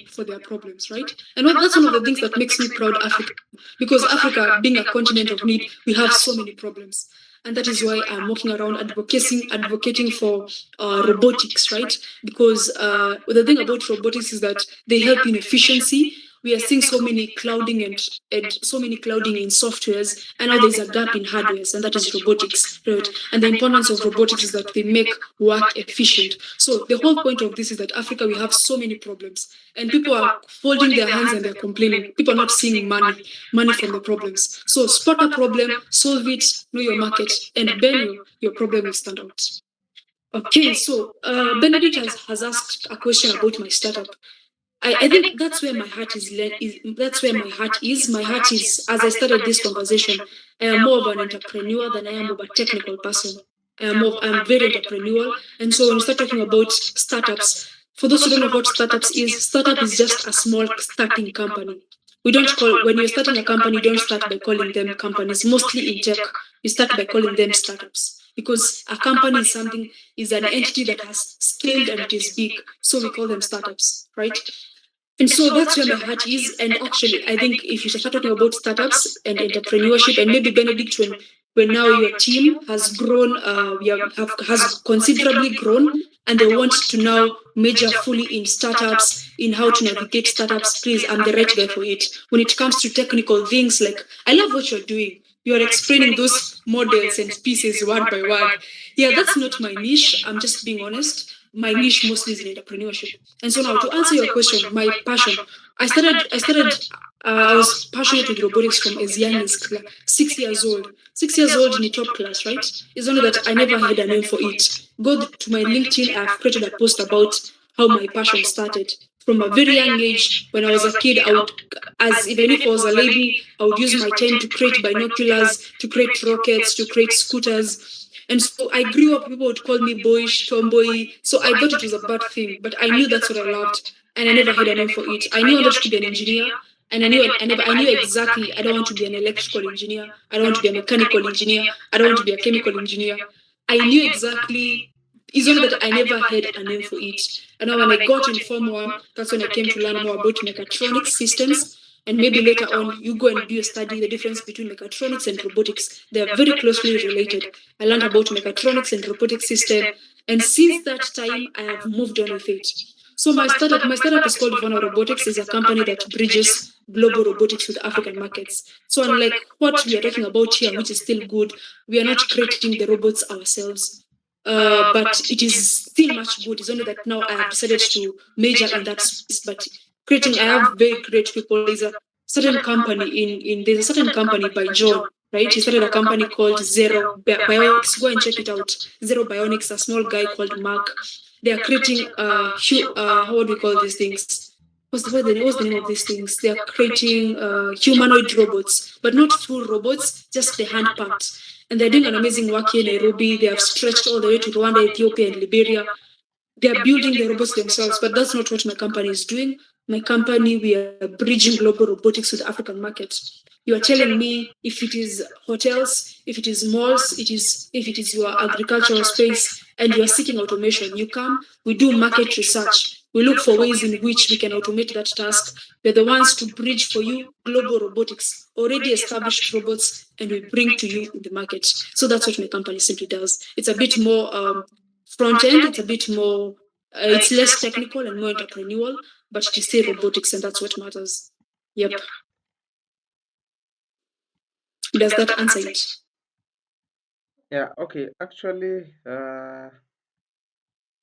for their problems, right? And that's one of the things that makes me proud Africa, because Africa being a continent of need, we have so many problems. And that is why I'm walking around advocating for robotics, right? Because the thing about robotics is that they help in efficiency. We are seeing so many clouding and so many clouding in softwares, and now there's a gap in hardwares, and that is robotics, right? And the importance of robotics is that they make work efficient. So the whole point of this is that Africa, we have so many problems, and people are folding their hands and they're complaining. People are not seeing money from the problems. So spot a problem, solve it, know your market, and then your problem will stand out. Okay, so Benedict has asked a question about my startup. I think that's where my heart is. That's where my heart is. My heart is, as I started this conversation, I am more of an entrepreneur than I am of a technical person. I'm very entrepreneurial. And so when you start talking about startups, for those who don't know what startup is just a small starting company. We don't call, when you're starting a company, you don't start by calling them companies. Mostly in tech, you start by calling them startups, because a company is something, is an entity that has scaled and it is big. So we call them startups, right? And so that's where my heart is. And actually, I think if you start talking about startups and entrepreneurship, and maybe Benedict, when now your team has grown, has considerably grown, and they want to now major fully in startups, in how to navigate startups, please, I'm the right guy for it. When it comes to technical things, like, I love what you're doing. You're explaining those models and pieces word by word. Yeah, that's not my niche. I'm just being honest. My niche mostly is in entrepreneurship. And so now, to answer your question, my passion, I was passionate with robotics from as young as 6 years old. 6 years old in the top class, right? It's only that I never had a name for it. Go to my LinkedIn, I've created a post about how my passion started. From a very young age, when I was a kid, I would, as even if I was a lady, I would use my time to create binoculars, to create rockets, to create scooters. And so I grew up, people would call me boyish, tomboy. So I thought it was a bad thing, but I knew that's what I loved. And I never had a name for it. I knew I wanted to be an engineer. And I knew exactly I don't want to be an electrical engineer. I don't want to be a mechanical engineer. I don't want to be a chemical engineer. I knew exactly, it's only that I never had a name for it. And now when I got in Form 1, that's when I came to learn more about mechatronics systems. And maybe later on, you go and do a study, the difference between mechatronics and robotics. They are very closely related. I learned about mechatronics and robotics system. And since that time, I have moved on with it. So my startup is called Vonarobotics. Is a company that bridges global robotics with African markets. So unlike what we are talking about here, which is still good, we are not creating the robots ourselves. But it is still much good. It's only that now I have decided to major in that space. But creating, I have very great people. There's a certain company there's a certain company by John, right? He started a company called Zero Bionics. Go and check it out. Zero Bionics, a small guy called Mark. They are creating how would we call these things? What's the name of these things? They are creating humanoid robots, but not full robots, just the hand part. And they're doing an amazing work here in Nairobi. They have stretched all the way to Rwanda, Ethiopia, and Liberia. They are building the robots themselves, but that's not what my company is doing. My company, we are bridging global robotics with the African market. You are telling me if it is hotels, if it is malls, if it is your agricultural space, and you are seeking automation, you come, we do market research. We look for ways in which we can automate that task. We're the ones to bridge for you global robotics, already established robots, and we bring to you in the market. So that's what my company simply does. It's a bit more front end, it's a bit more, it's less technical and more entrepreneurial, but it is still robotics, and that's what matters. Yep. Does that answer it? Yeah, okay. Actually,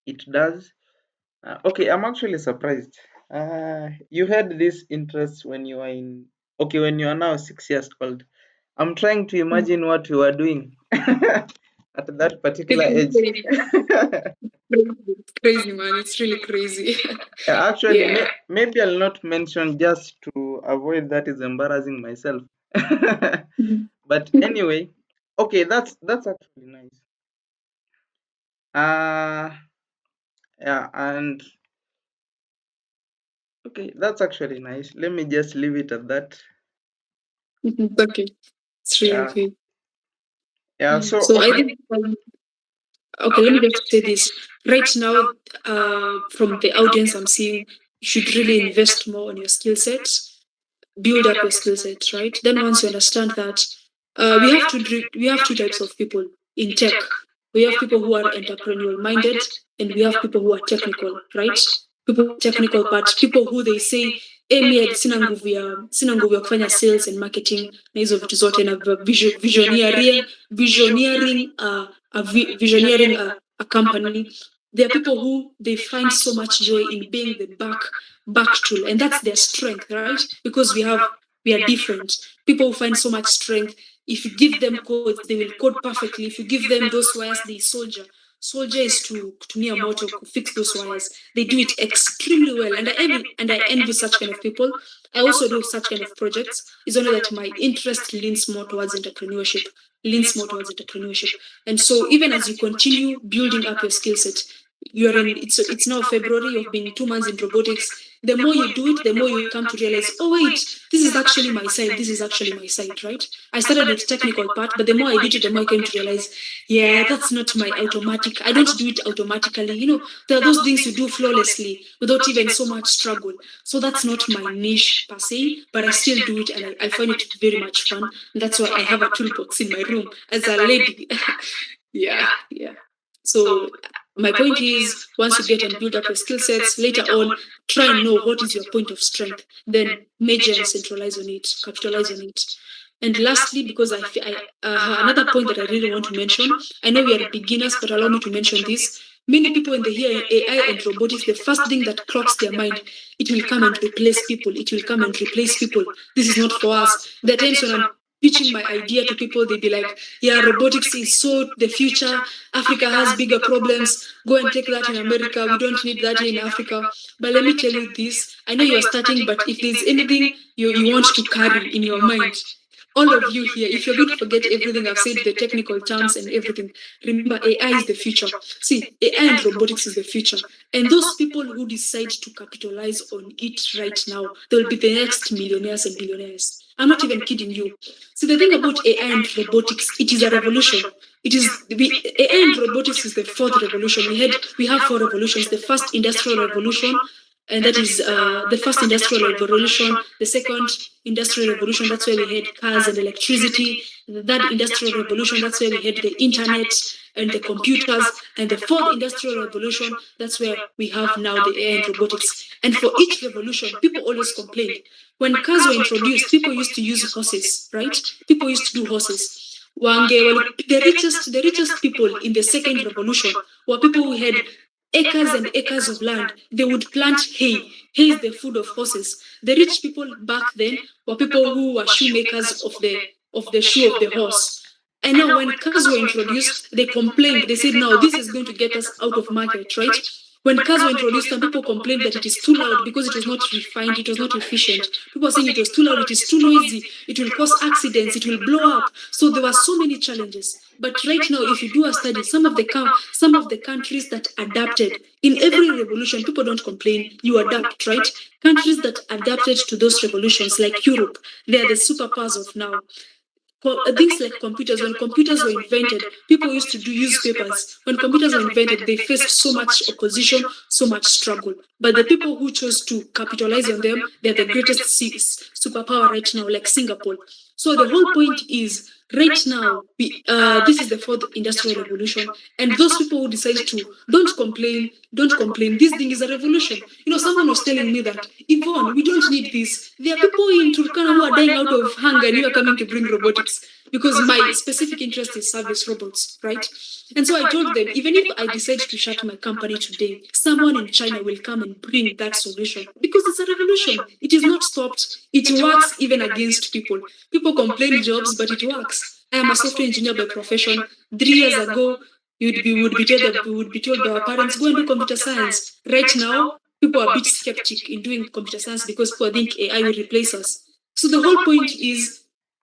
it does. Okay, I'm actually surprised. You had this interest when you were okay, when you are now 6 years old. I'm trying to imagine what you were doing at that particular age. It's crazy, man. It's really crazy. Yeah, actually, Yeah. maybe I'll not mention just to avoid that is embarrassing myself. But anyway, okay, that's actually nice. Uh yeah, and okay, that's actually nice. Let me just leave it at that. It's okay. It's really Yeah, okay. yeah. So So I okay, think, okay, let me just say this. Right now, from the audience I'm seeing, you should really invest more on your skill sets, build up your skill sets, right? Then once you understand that, we have two types of people in tech. We have people who are entrepreneurial minded, and we have people who are technical, right? People technical part, people who they say, mimi sina nguvu ya kufanya sales and marketing na hizo vitu zote na visioneering a company. There are people who they find so much joy in being the back tool, and that's their strength, right? Because we are different. People who find so much strength. If you give them codes, they will code perfectly. If you give them those wires, they soldier. soldier is kutumia moto to fix those wires. They do it extremely well, and I envy such kind of people. I also do such kind of projects. It's only that my interest leans more towards entrepreneurship, and so even as you continue building up your skill set, you're in it's now February, you've been 2 months in robotics. The more you do it, the more you come to realize, oh wait, this is actually my side, right? I started with technical part, but the more I did it, the more I came to realize, yeah, that's not my automatic. I don't do it automatically. There are those things you do flawlessly without even so much struggle. So that's not my niche per se, but I still do it, and I find it very much fun. And that's why I have a toolbox in my room as a lady. Yeah. So my point is, once you get and build up your skill sets, later on, try and know what is your point of strength. Then major and centralize on it, capitalize on it. And lastly, because another point that I really want to mention, I know we are beginners, but allow me to mention this. Many people when they hear AI and robotics, the first thing that clocks their mind, it will come and replace people. This is not for us. There are times when I'm pitching my idea to people, they'd be like, yeah, robotics is so the future. Africa has bigger problems. Go and take that in America. We don't need that here in Africa. But let me tell you this. I know you're starting, but if there's anything you want to carry in your mind, all of you here, if you're going to forget everything I've said, the technical terms and everything, remember AI is the future. See, AI and robotics is the future. And those people who decide to capitalize on it right now, they'll be the next millionaires and billionaires. I'm not even kidding you. See, the thing about AI and robotics, it is a revolution. AI and robotics is the fourth revolution. We have four revolutions. The first industrial revolution, and that is the first industrial revolution. The second industrial revolution, that's where we had cars and electricity. The third industrial revolution, that's where we had the internet and the computers. And the fourth industrial revolution, that's where we have now the AI and robotics. And for each revolution, people always complain. When cars were introduced, people used to use horses, right? People used to do horses. The richest people in the second revolution were people who had acres and acres of land. They would plant hay. Hay is the food of horses. The rich people back then were people who were shoemakers of the shoe of the horse. And now when cars were introduced, they complained. They said, now this is going to get us out of market, right? When cars were introduced, some people complained that it is too loud because it was not refined, it was not efficient. People were saying it was too loud, it is too noisy, it will cause accidents, it will blow up. So there were so many challenges. But right now, if you do a study, some of the countries that adapted in every revolution, people don't complain. You adapt, right? Countries that adapted to those revolutions, like Europe, they are the superpowers of now. Things like computers. When computers were invented, people used to use papers. When computers were invented, they faced so much opposition, so much struggle. But the people who chose to capitalize on them, they're the greatest superpower right now, like Singapore. So the whole point is, right now, this is the fourth industrial revolution, and those people who decide to don't complain. This thing is a revolution. Someone was telling me that, Yvonne, we don't need this. There are people in Turkana who are dying out of hunger, and you are coming to bring robotics because my specific interest is service robots, right? And so I told them, even if I decide to shut my company today, someone in China will come and bring that solution because it's a revolution. It is not stopped. It works even against people. People complain jobs, but it works. I am a software engineer by profession. 3 years ago, we would be told by our parents, go and do computer science. Right now, people are a bit skeptic in doing computer science because people think AI will replace us. So the whole point is,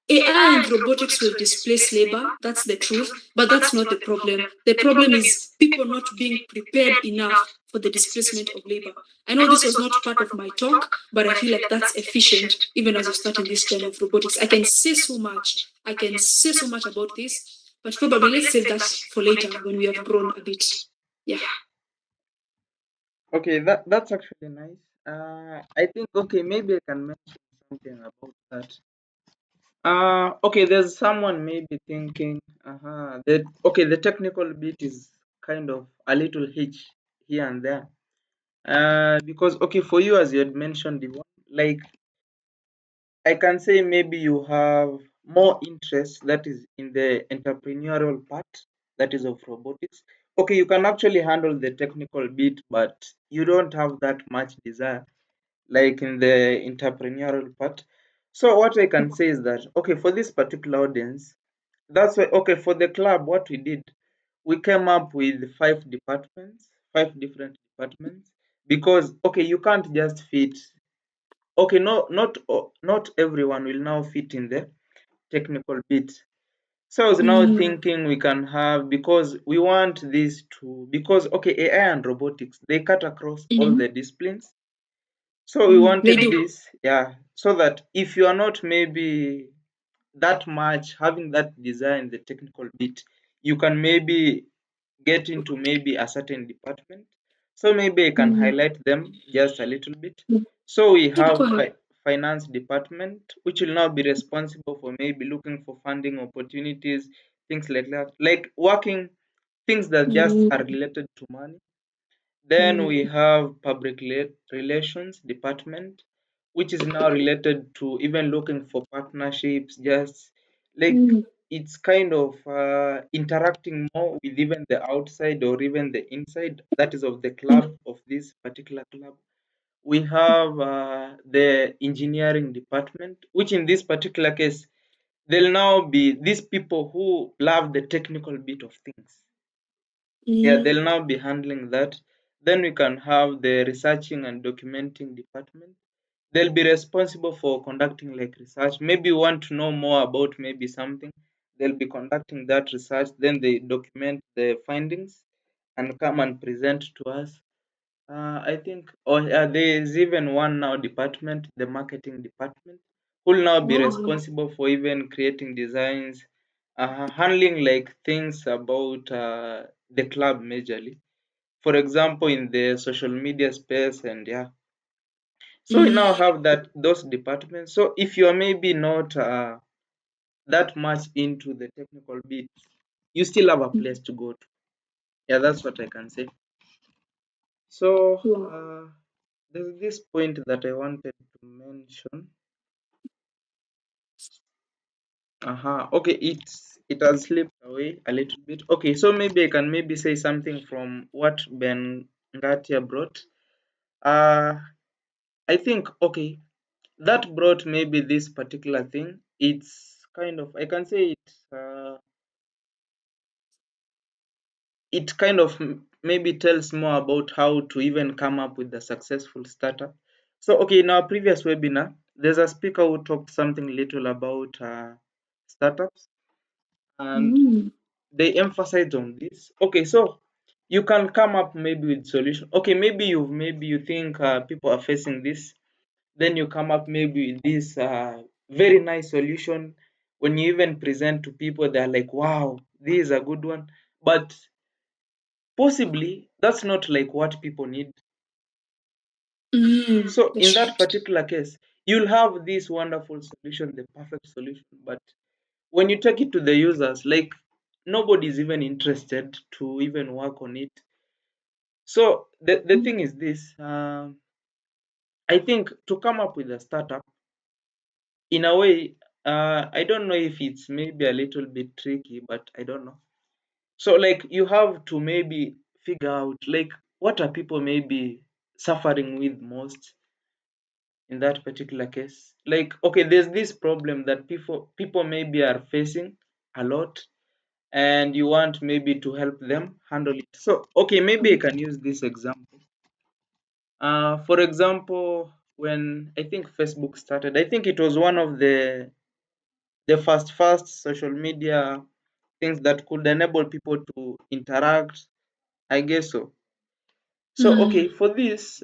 AI and robotics will displace labor. That's the truth, but that's not the problem. The problem is people not being prepared enough for the displacement of labor. I know this was not part of my talk, but I feel like that's efficient even as we start in this journey of robotics. I can say so much. About this, but probably let's save that for later when we have grown a bit. Yeah. Okay, that's actually nice. I think okay, maybe I can mention something about that. Okay, there's someone maybe thinking, that okay, the technical bit is kind of a little hitch here and there. Because okay, for you as you had mentioned, Yvonne, like I can say maybe you have more interest that is in the entrepreneurial part that is of robotics. Okay, you can actually handle the technical bit, but you don't have that much desire like in the entrepreneurial part. So what I can say is that okay, for this particular audience, that's why okay, for the club, what we did, we came up with five different departments, because okay, you can't just fit. Okay, no, not everyone will now fit in the technical bit. So I was now Mm, thinking we can have, because we want this to, because okay, AI and robotics, they cut across all mhm, the disciplines. So we they wanted do. this, yeah, so that if you are not maybe that much having that desire in the technical bit, you can maybe get into maybe a certain department. So maybe I can Mm, highlight them just a little bit. mm. So we Yeah, go have ahead. finance department, which will now be responsible for maybe looking for funding opportunities, things like that, like working things that just are Mm, related to money. Then we mm, have public relations department, which is now related to even looking for partnerships, just like mm, it's kind of interacting more with even the outside or even the inside, that is of the mm, club, of this particular club. We have the engineering department, which in this particular case, they'll now be these people who love the technical bit of things. Yeah, mm, they'll now be handling that. Then we can have the researching and documenting department. They'll be responsible for conducting like research. Maybe you want to know more about maybe something. They'll be conducting that research. Then they document the findings and come and present to us. I think, or there is even one now department, the marketing department, who will now be wow. responsible for even creating designs, handling like things about the club majorly. For example, in the social media space, and yeah. So we Mm, now have that those departments. So if you are maybe not that much into the technical bit, you still have a place mm, to go to. Yeah, that's what I can say. So wow. there's this point that I wanted to mention. Okay, it has slipped away a little bit. Okay, so maybe I can maybe say something from what Ben Ngatia brought. Uh, I think okay, that brought maybe this particular thing. It's kind of, I can say it kind of maybe tells more about how to even come up with a successful startup. So, okay, in our previous webinar, there's a speaker who talked something little about startups, and Mm, they emphasized on this. Okay, so you can come up maybe with solution. Okay, maybe you think people are facing this, then you come up maybe with this very nice solution. When you even present to people, they're like, "Wow, this is a good one," but possibly that's not like what people need. So that's in true. that particular case, you'll have this wonderful solution, the perfect solution, but when you take it to the users, like nobody's even interested to even work on it. So the Mm, thing is this, I think to come up with a startup, in a way, I don't know if it's maybe a little bit tricky, but I don't know. So like you have to maybe figure out like what are people maybe suffering with most in that particular case. Like okay, there's this problem that people maybe are facing a lot, and you want maybe to help them handle it. So okay, maybe I mm, can use this example. For example, when I think Facebook started, I think it was one of the first social media things that could enable people to interact. I guess so. So mm, okay, for this,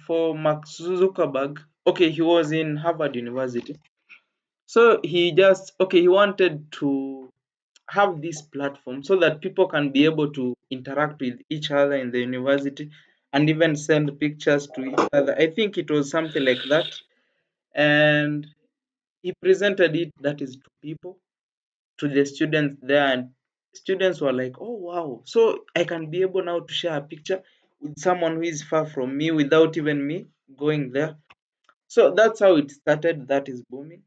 for Mark Zuckerberg, okay, he was in Harvard University. So he just okay, he wanted to have this platform so that people can be able to interact with each other in the university and even send pictures to each other. I think it was something like that. And he presented it, that is, to people, to the students there, and students were like, oh wow, so I can be able now to share a picture with someone who is far from me without even me going there. So that's how it started. That is booming.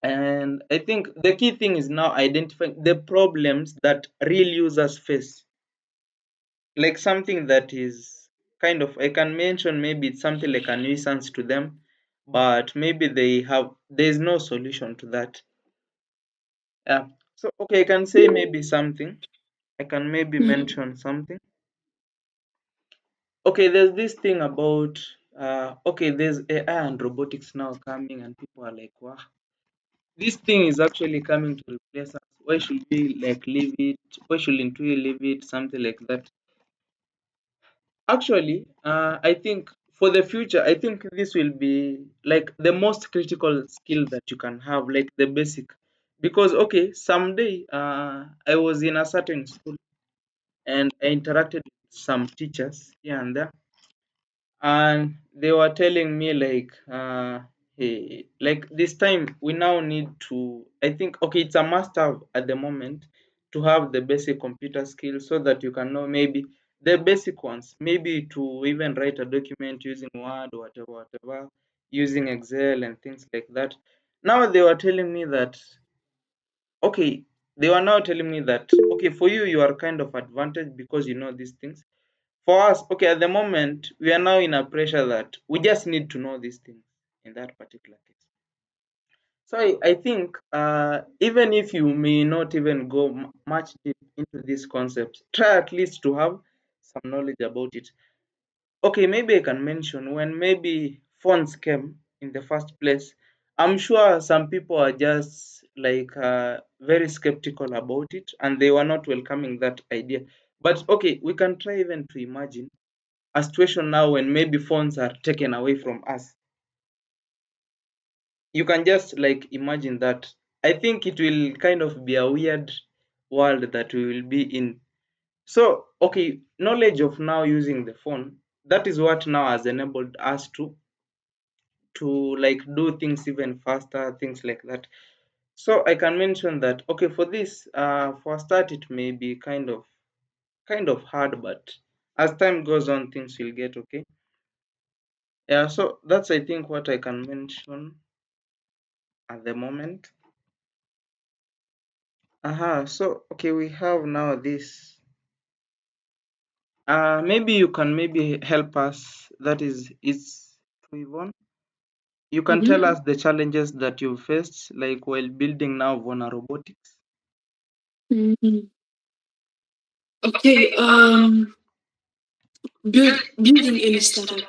And I think the key thing is now identifying the problems that real users face, like something that is kind of, I can mention maybe it's something like a nuisance to them, but maybe there's no solution to that. Yeah. So okay, I can say maybe something. I can maybe mention something. Okay, there's this thing about okay, there's AI and robotics now coming, and people are like, wow, this thing is actually coming to replace us. Why should we like leave it? Why shouldn't we leave it? Something like that. Actually, I think for the future, I think this will be like the most critical skill that you can have, like the basic. Because okay, someday I was in a certain school and I interacted with some teachers here and there, and they were telling me like hey, like this time we now need to, I think okay, it's a must have at the moment to have the basic computer skills so that you can know maybe the basic ones, maybe to even write a document using word or whatever, using excel and things like that. Now they were telling me that okay, they were now telling me that okay, for you, you are kind of advantage because you know these things. For us, okay, at the moment, we are now in a pressure that we just need to know these things in that particular case. So I think even if you may not even go much deep into these concepts, try at least to have some knowledge about it. Okay, maybe I can mention when maybe phones came in the first place, I'm sure some people are just like very skeptical about it and they were not welcoming that idea. But okay, we can try even to imagine a situation now when maybe phones are taken away from us. You can just like imagine that. I think it will kind of be a weird world that we will be in. So, okay, knowledge of now using the phone, that is what now has enabled us to like do things even faster, things like that. So I can mention that okay, for this for a start it may be kind of hard, but as time goes on things will get okay. Yeah, so that's I think what I can mention at the moment. So okay, we have now this. Maybe you can maybe help us. That is, it's to Yvonne. You can tell us the challenges that you faced, like while building now Vonarobotics. Mhm. Okay. Building any startup.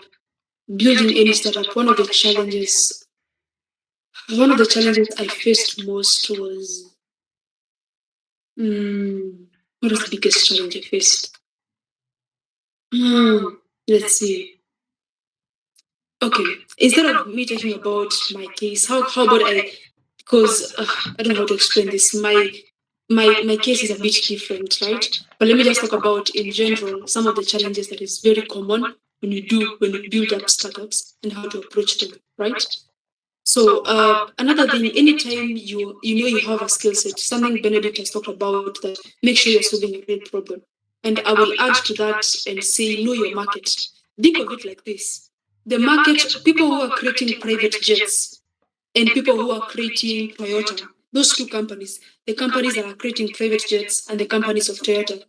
Building any startup. One of the challenges I faced most was what was the biggest challenge I faced? Let's see. Okay, instead of me talking about my case, how about I? Because I don't know how to explain this. My case is a bit different, right? But let me just talk about in general some of the challenges that is very common when you build up startups and how to approach them, right? So another thing, anytime you know you have a skill set, something Benedict has talked about that make sure you're solving a real problem. And I will add to that and say know your market. Think of it like this. The market, people who are creating private jets and people who are creating Toyota, those two companies, the companies that are creating private jets and the companies of Toyota.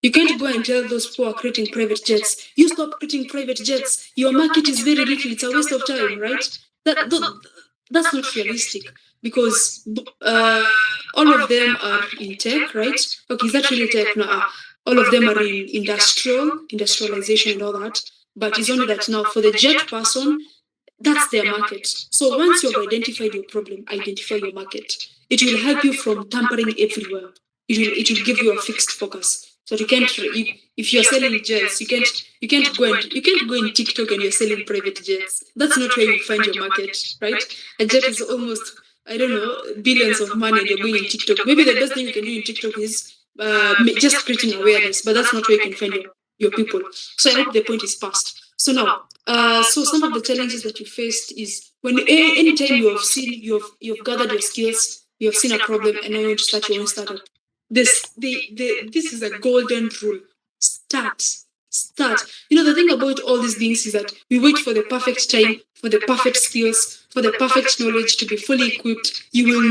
You can't go and tell those people who are creating private jets, you stop creating private jets. Your market is very little. It's a waste of time, right? That, that that's not realistic because all of them are in tech, right? Okay, is that really tech? No, all of them are in industrialization and all that. But it's only that now for the jet person, that's their market. So once you have identified your problem, identify your market. It will help you from tampering everywhere. It will give you a fixed focus. So if you're selling jets, you can't go in TikTok and you're selling private jets. That's not where you find your market, right? A jet is almost, I don't know, billions of money and you're going in TikTok. Maybe the best thing you can do in TikTok is just creating awareness, but that's not where you can find your people. So I hope the point is passed. So now, so some of the challenges that you faced is when anytime you've gathered your skills, you have seen a problem, and now you want to start your own startup. This is a golden rule. Start. start. The thing about all these things is that we wait for the perfect time, for the perfect skills, for the perfect knowledge to be fully equipped. You will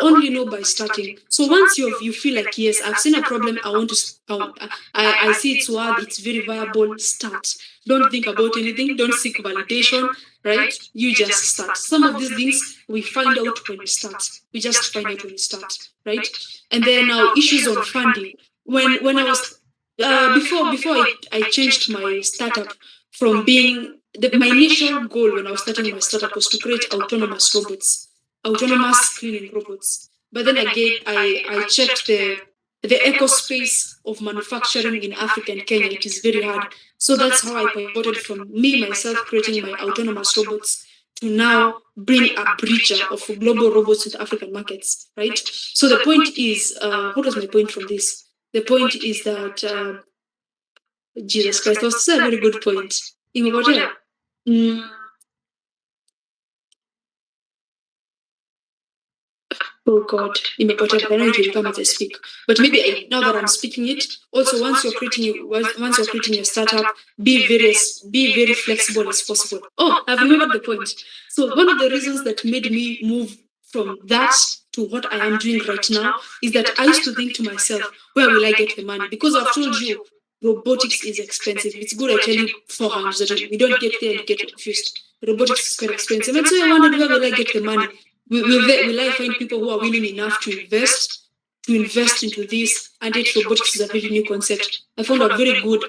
only know by starting. So once you feel like, yes, I've seen a problem, I want to, I see it's worth, it's very viable, start. Don't think about anything, don't seek validation, right? You just start. Some of these things we find out when we start. We just find out when we start, right? And then now issues on funding. When I was before I changed my startup from being my initial goal when I was starting my startup was to create autonomous cleaning robots. But then again, I checked the eco space of manufacturing in Africa and Kenya. It is very hard. So that's how I pivoted from me myself creating my autonomous robots to now bring a bridger of global robots to the African markets, right? So the point is, what was my point from this? The point is that Jesus Christ, that was a very good point. Imepotea. Oh God, imepotea, but I know it will come as I speak. But maybe now that I'm speaking it, also once you're creating your startup, be very flexible as possible. Oh, I've remembered the point. So one of the reasons that made me move from that to what I am doing right now is that I used to think to myself, where will I get the money? Because I've told you, robotics is expensive. It's good I tell you beforehand so that we don't get there and get confused. Robotics is quite expensive. And so I wondered, where will I get the money? Will I find people who are willing enough to invest into this? And yet robotics is a very new concept. I found a very good,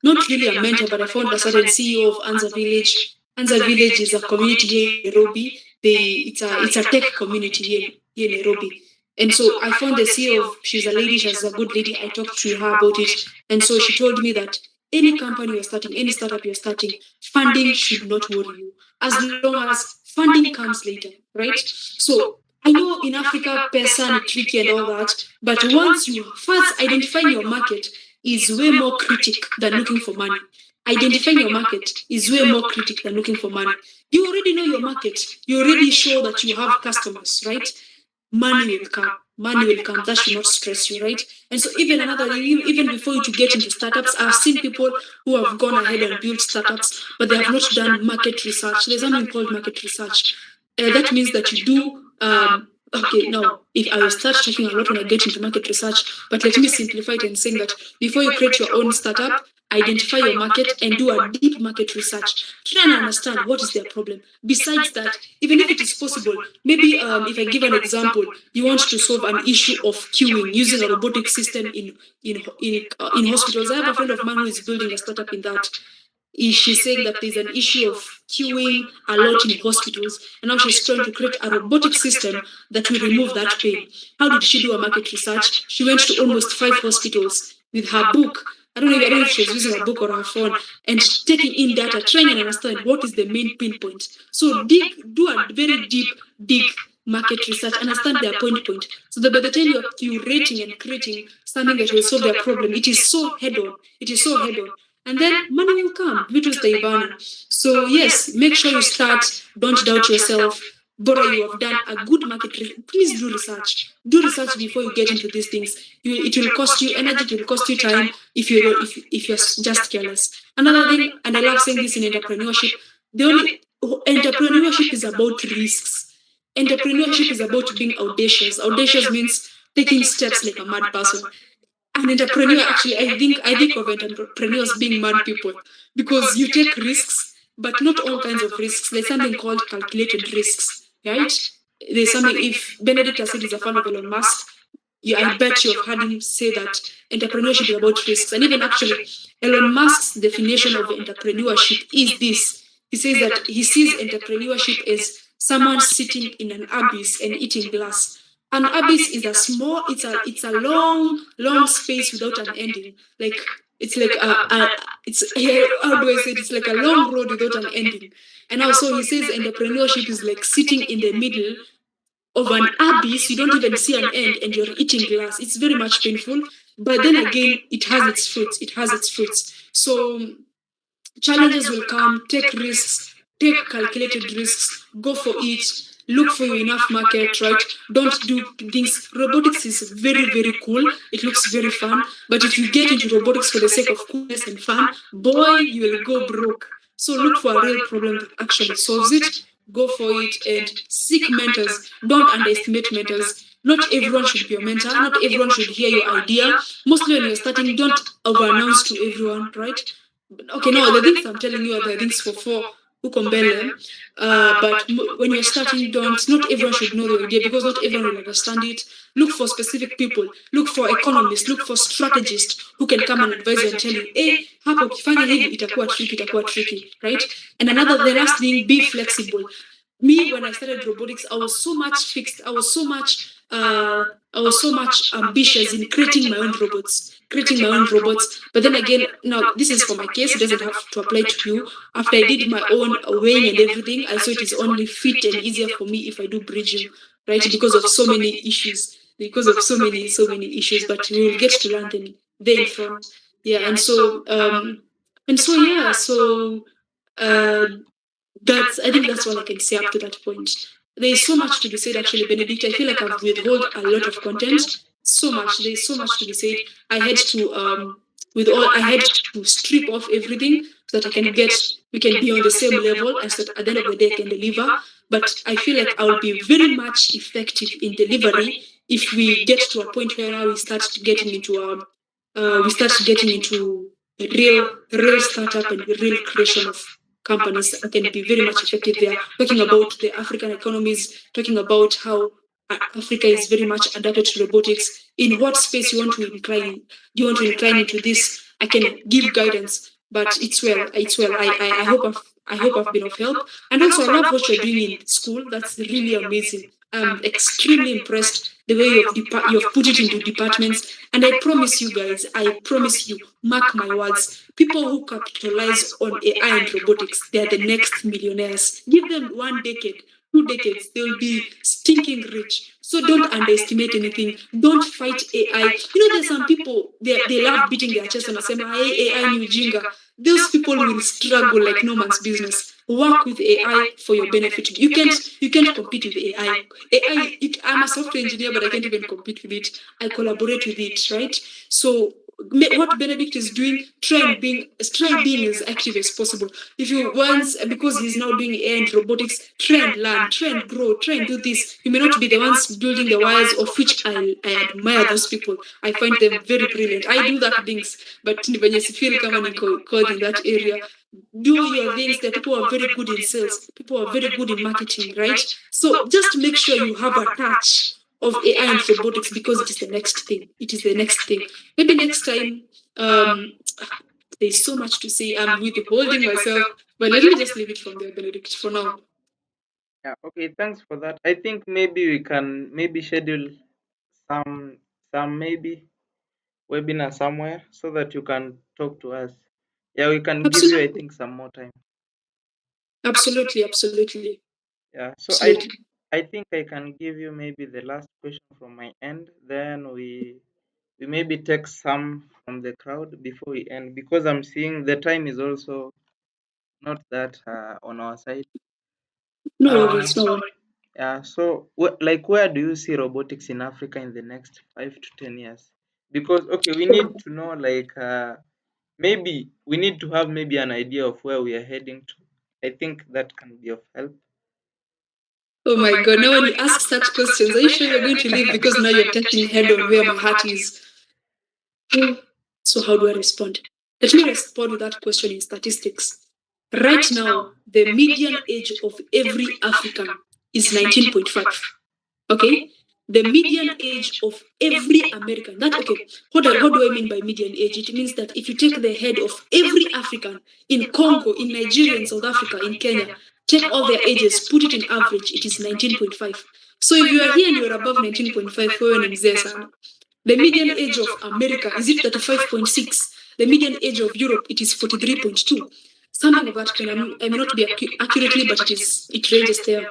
not really a mentor, but I found a certain CEO of Anza Village. Anza Village is a community here in Nairobi. It's a tech community here in Nairobi. And so I found the CEO of, she's a lady, she's a good lady. I talked to her about it. And so she told me that any company you're starting, any startup you're starting, funding should not worry you. As long as funding comes later, right? So I know in Africa, pesa and tricky and all that, but once you first identify your market is way more critic than looking for money. Identifying your market is way more critic than looking for money. You already know your market. You already show that you have customers, right? Money will come. Money will come. That should not stress you, right? And so even before you to get into startups, I've seen people who have gone ahead and built startups, but they have not done market research. There's something called market research. That means that you do okay, now, if I will start talking a lot when I get into market research, but let me simplify it and saying that before you create your own startup, identify your market and do a deep market research. Try and understand what is their problem. Besides that, even if it is possible, maybe if I give an example, you want to solve an issue of queuing using a robotic system in hospitals. I have a friend of mine who is building a startup in that. She's saying that there's an issue of queuing a lot in hospitals, and now she's trying to create a robotic system that will remove that pain. How did she do a market research? She went to almost 5 hospitals with her book. I don't know if she's using a book or her phone, and taking in data, trying and understand what is the main pinpoint. So do a very deep market research, understand their point. So that by the time you're curating and creating something that will solve their problem, it is so head on. And then money will come, which was the Ivana. So yes, make sure you start, don't doubt yourself. Borrow, you have done a good market research. Please do research. Do research before you get into these things. It will cost you energy, it will cost you time if you're just careless. Another thing, and I love saying this in entrepreneurship, entrepreneurship is about risks. Entrepreneurship is about being audacious. Audacious means taking steps like a mad person. An entrepreneur, actually, I think of entrepreneurs being mad people because you take risks, but not all kinds of risks. There's something called calculated risks, right? There's something, if Benedict has said he's a fan of Elon Musk, I bet you've heard him say that entrepreneurship is about risks. And even actually, Elon Musk's definition of entrepreneurship is this. He says that he sees entrepreneurship as someone sitting in an abyss and eating glass. An abyss is it's a long space without an ending. Like it's like how do I say it? It's like a long road without an ending. And also he says entrepreneurship is like sitting in the middle of an abyss. You don't even see an end, and you're eating glass. It's very much painful, but then again, it has its fruits. So challenges will come. Take risks. Take calculated risks. Go for it. look for your enough market, right? Don't do things. Robotics is very, very cool. It looks very fun. But if you get into robotics for the sake of coolness and fun, boy, you will go broke. So look for a real problem that actually solves it. Go for it and seek mentors. Don't underestimate mentors. Not everyone should be your mentor. Not everyone should hear your idea. Mostly when you're starting, don't over-announce to everyone, right? Okay, no, the things I'm telling you are the things for huko mbele. But when you're starting, don't. Not everyone should know the idea because not everyone will understand it. Look for specific people. Look for economists. Look for strategists who can come and advise you and tell you, hey, hapo ukifanya hivi itakuwa tricky, right? And the last thing, be flexible. Me, when I started robotics, I was so much fixed. I was so much ambitious in creating my own robots. But then again, now this is for my case. It doesn't have to apply to you. After I did my own weighing and everything, I saw it is only fit and easier for me if I do bridging, right? Because of so many issues. But we will get to learn them there in front. Yeah, I think that's all I can say up to that point. There is so much to be said, actually, Benedict. I feel like I've withheld a lot of content. So much. There's so much to be said. I had to strip off everything so that we can be on the same level, and so that at the end of the day I can deliver. But I feel like I'll be very much effective in delivery if we get to a point where now we start getting into real startup and real creation of companies. I can be very much effective there. Talking about the African economies, talking about how Africa is very much adapted to robotics. In what space you want to incline? Do you want to incline into this? I can give guidance, but it's well. I hope I've been of help. And also, I love what you're doing in school. That's really amazing. I'm extremely impressed the way you've put it into departments. And I promise you guys, mark my words, people who capitalize on AI and robotics, they're the next millionaires. Give them 1 decade, 2 decades, they'll be stinking rich. So don't underestimate anything. Don't fight AI. There's some people, they love beating their chest and saying, hey, AI ni ujinga. Those people will struggle like no man's business. Work with AI for your benefit. You can't compete with AI. I'm a software engineer, but I can't even compete with it. I collaborate with it, right? So what Benedict is doing, try being as active as possible. If you because he's now doing AI and robotics, try and learn, try and grow, try and do this. You may not be the ones building the wires, of which I admire those people. I find them very brilliant. I do that things, but when you feel come and code in that area, do your things. That people are very good in sales, people are very good in marketing, right? So just make sure you have a touch of AI and robotics because it is the next thing. Maybe next time, there's so much to say. I'm withholding myself, but let me just leave it from there, Benedict, for now. Yeah, okay, thanks for that. I think maybe we can schedule some maybe webinar somewhere so that you can talk to us. Yeah, we can give you, I think, some more time. Absolutely. Yeah, so I think I can give you maybe the last question from my end. Then we maybe take some from the crowd before we end, because I'm seeing the time is also not that on our side. No worries. Yeah, so where do you see robotics in Africa in the next 5 to 10 years? Because okay, we need to know maybe we need to have maybe an idea of where we are heading to. I think that can be of help. Oh my God, now when you ask such questions, are you sure you're going to leave? Because now you're touching head on where my heart is. So how do I respond? Let me respond with that question in statistics. Right now, the median age of every African is 19.5. Okay? The median age of every American. What do I mean by median age? It means that if you take the head of every African in Congo, in Nigeria, in South Africa, in Kenya, take all their ages, put it in average, it is 19.5. So if you are here and you're above 19.5, the median age of America is it 35.6. The median age of Europe, it is 43.2. Something of that kind. I may not be accurately, but it ranges there.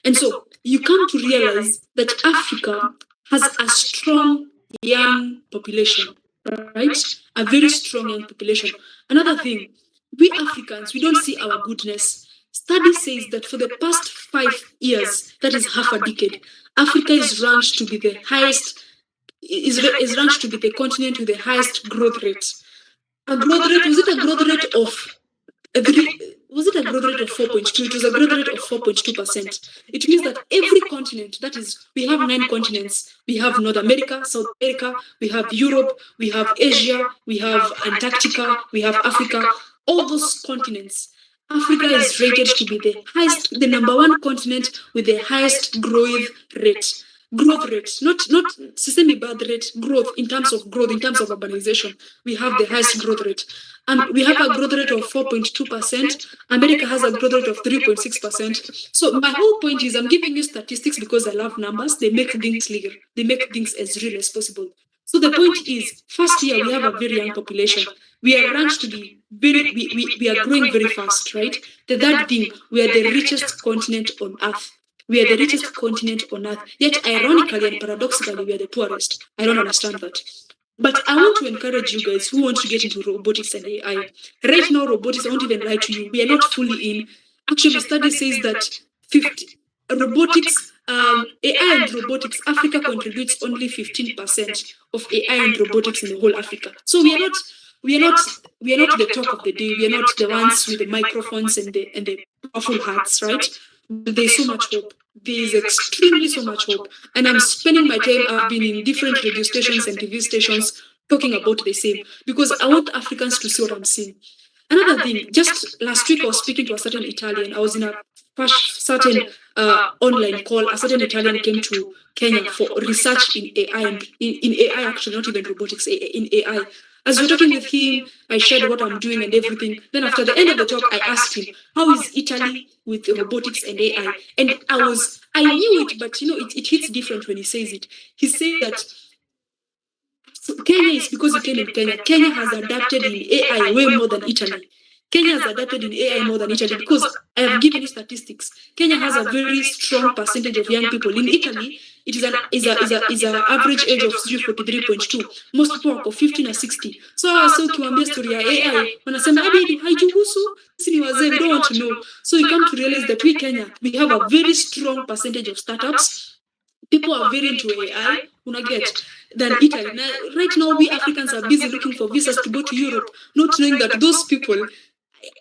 And so you come to realize that Africa has a strong young population, right? A very strong young population. Another thing, we Africans, we don't see our goodness. Study says that for the past 5 years, that is half a decade, Africa is ranked to be the highest, is ranked to be the continent with the highest growth rate. A growth rate, was it a growth rate of was it a growth rate of 4.2? It was a growth rate of 4.2%. It means that every continent, that is, we have 9 continents. We have North America, South America, we have Europe, we have Asia, we have Antarctica, we have Africa, all those continents. Africa is rated to be the number 1 continent with the highest growth rate. Growth rate, not sesame birth rate, growth in terms of urbanization. We have the highest growth rate. We have a growth rate of 4.2%. America has a growth rate of 3.6%. So my whole point is I'm giving you statistics because I love numbers. They make things legal. They make things as real as possible. So the point is, first year, we have a very young population. We are ranked to be we are growing very fast, right? The third thing, we are the richest continent on earth. We are the richest continent on earth. Yet, ironically and paradoxically, we are the poorest. I don't understand that. But I want to encourage you guys who want to get into robotics and AI. Right now, robotics, I won't even lie to you, we are not fully in. Actually, study says that 50 robotics, AI and robotics, Africa contributes only 15% of AI and robotics in the whole Africa. So we are not the talk of the day. We are not the ones with the microphones and the powerful hats, right? There's so much hope. There is extremely so much hope. And I'm spending my time, I've been in different radio stations and TV stations talking about the same, because I want Africans to see what I'm seeing. Another thing, just last week I was speaking to a certain Italian. I was in a certain online call. A certain Italian came to Kenya for research in AI, and in AI actually, not even robotics, in AI. As we were talking with him, I shared what I'm doing and everything. Then after the end of the talk, I asked him, how is Italy with robotics and AI? And I knew it, but it hits different when he says it. He said that Kenya is because he came in Kenya. Kenya has adapted in AI way more than Italy. Kenya has adapted in AI more than Italy because I have given you statistics. Kenya has a very strong percentage of young people. In Italy, it is an average age of 43.2. Most people wako 50 na 60. So ukiwaambia story ya AI, wanasema hadi haijuhusu, sisi ni wazee, we don't want to know. So you come to realize that we Kenya, we have a very strong percentage of startups. People are very into AI, than Italy. Now, right now, we Africans are busy looking for visas to go to Europe, not knowing that those people,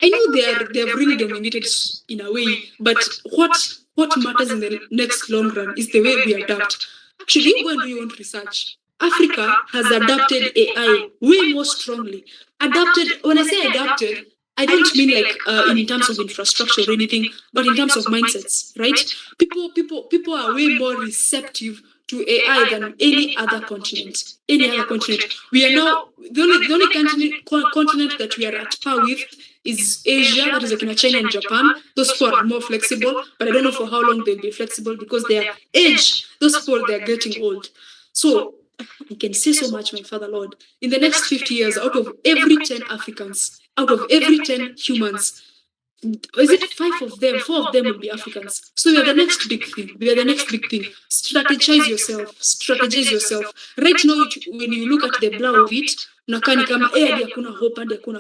I know they have really dominated in a way, but what matters in the next long run is the way we adapt. Actually, when do you want research? Africa has adapted AI way more strongly. Adapted, when I say adapted, I don't mean like in terms of infrastructure or anything, but in terms of mindsets, right? People are way more receptive to AI than any other continent. We are now the only continent that we are at par with is Asia, that is like in China and Japan. Those people are more flexible, but I don't know for how long they'll be flexible because their age, those people, they're getting old. So I can say so much, my Father Lord. In the next 50 years, out of every 10 Africans, out of every 10 humans, is it 5 of them, 4 of them will be Africans. So we are the next big thing. Strategize yourself. Right now, when you look at the blow of it, nakani kama hadi hakuna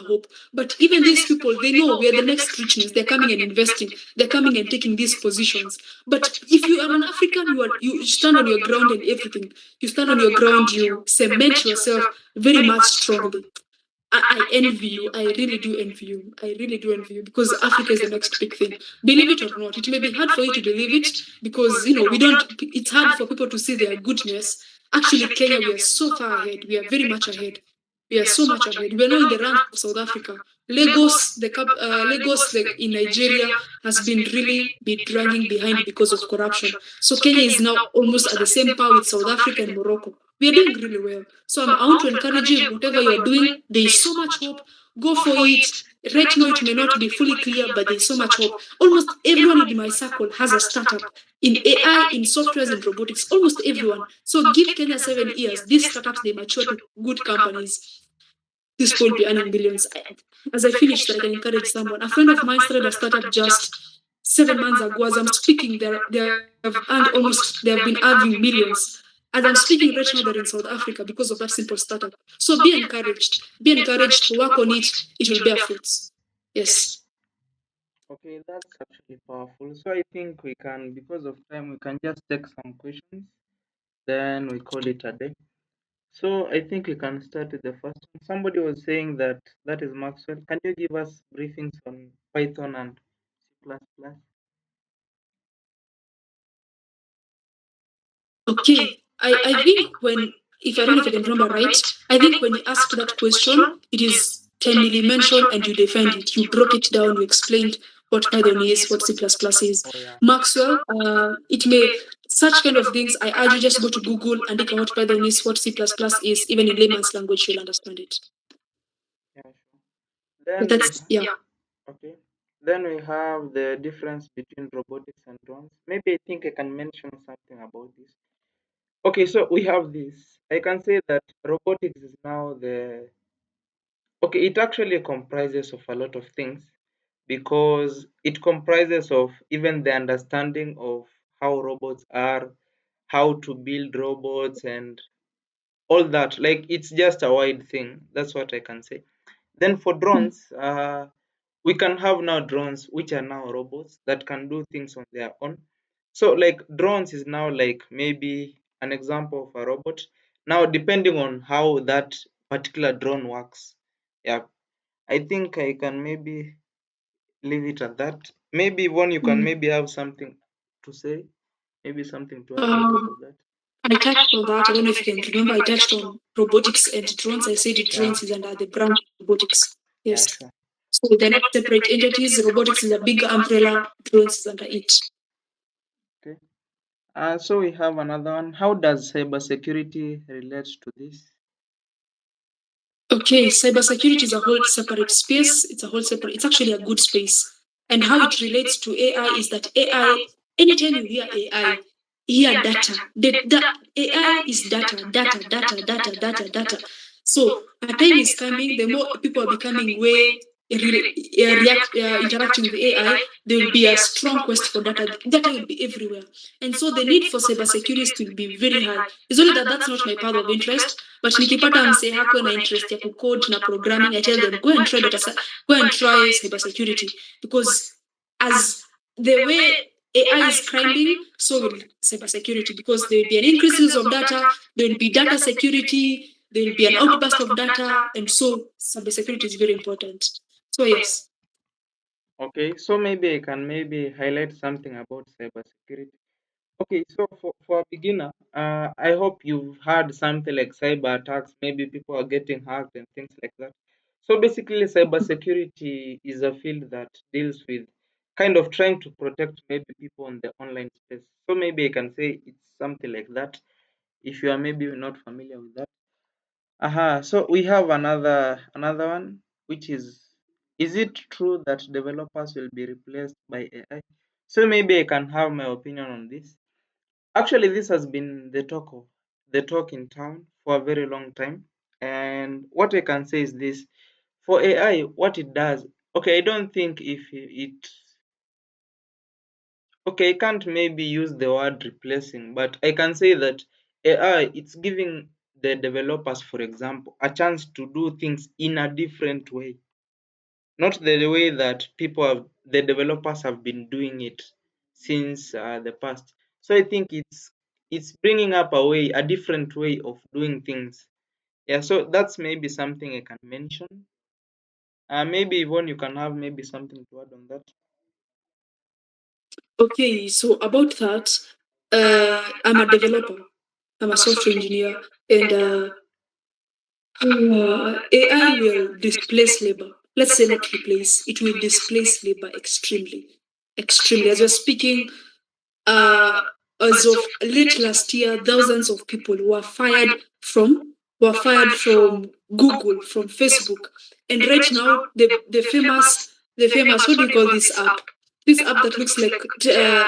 hope. But even these people, they know we are the next richness. They're coming and investing. They're coming and taking these positions. But if you are an African, you stand on your ground and everything. You stand on your ground, you cement yourself very much strongly. I envy you. I really do envy you because Africa is the next big thing. Believe it or not, it may be hard for you to believe it because it's hard for people to see their goodness. Actually, Kenya, we are so far ahead. We are very much ahead. We are so much ahead. We are now in the rank of South Africa. Lagos in Nigeria has been dragging behind because of corruption. So Kenya is now almost at the same power with South Africa and Morocco. We are doing really well. So I want to encourage you, whatever you are doing, there is so much hope. Go for it. Right now, it may not be fully clear, but there is so much hope. Almost everyone in my circle has a startup in AI, in softwares and robotics. Almost everyone. So give Kenya 7 years. These startups, they mature to good companies. This will be earning billions. As I finish, I can encourage someone. A friend of mine started a startup just 7 months ago. As I'm speaking, they have been earning millions. As I'm speaking right now, they're in South Africa because of that simple startup. So be encouraged. Be encouraged to work on it. It will bear fruits. Yes. Okay, that's actually powerful. So I think we can, because of time, we can just take some questions, then we call it a day. So I think we can start with the first one. Somebody was saying that that is Maxwell. Can you give us briefings on Python and C++? plus plus? Okay, I think when, if I don't know if I can remember right, I think when you asked that question, it is timely mentioned and you defined it. You broke it down, you explained what Python is, what C++ is. Oh yeah, Maxwell, it may, such kind of things, I urge you just go to Google and look at what Python is, what C++ is, even in layman's language, you'll understand it. yeah, sure. But Then we that's, yeah. okay. Then we have the difference between robotics and drones. Maybe I think I can mention something about this. Okay, so we have this. I can say that robotics is now the okay, it actually comprises of a lot of things because it comprises of even the understanding of how robots are, how to build robots and all that. Like it's just a wide thing. That's what I can say. Then for drones, we can have now drones which are now robots that can do things on their own. So like drones is now like maybe an example of a robot. Now depending on how that particular drone works. Yeah, I think I can maybe leave it at that. Maybe Yvonne, you can Mm. maybe have something to say, maybe something to add on top Um, of that. I touched on that. I don't know if you can remember. I touched on robotics and drones. I said Yeah, drones is under the branch of robotics. yeah, Yes. sure. So they're not separate entities. Robotics is a big umbrella. Drones is under it. Okay. So we have another one. How does cybersecurity relate to this? Okay, cybersecurity is a whole separate space. It's a whole separate. It's actually a good space. And how it relates to AI is that AI. Anytime you hear AI, hear data. The AI is data, data, data, data, data, data. So a time is coming. The more people are becoming way interacting with AI, there will be a strong quest for data. Data will be everywhere, and so the need for cybersecurity will be very high. It's only that that's not my path of interest, but nikipata msee hako na interest ya kucode na programming, I tell them go and try go and try cybersecurity, because as the way AI is climbing, so will cybersecurity, because there will be an increase of data, there will be data security, there will be an outburst of data, and so cybersecurity is very important. So yes. Okay, so maybe I can maybe highlight something about cybersecurity. Okay, so for a beginner, I hope you've heard something like cyber attacks. Maybe people are getting hacked and things like that. So basically, cybersecurity is a field that deals with kind of trying to protect maybe people on the online space. So maybe I can say it's something like that. If you are maybe not familiar with that. Aha, so we have another one, which is it true that developers will be replaced by AI? So maybe I can have my opinion on this. Actually, this has been the talk in town for a very long time. And what I can say is this: for AI, what it does, okay, I don't think if it okay, I can't maybe use the word replacing, but I can say that AI it's giving the developers, for example, a chance to do things in a different way, not the way that the developers have been doing it since the past. So I think it's bringing up a different way of doing things. Yeah, so that's maybe something I can mention. Maybe Yvonne, you can have maybe something to add on that. Okay, so about that, I'm a developer. I'm a software engineer, and AI will displace labor. Let's say not replace. It will displace labor extremely, extremely. As we're speaking, uh, as of late last year, thousands of people were fired from Google, from Facebook, and right now the famous what do you call this app? This app that looks like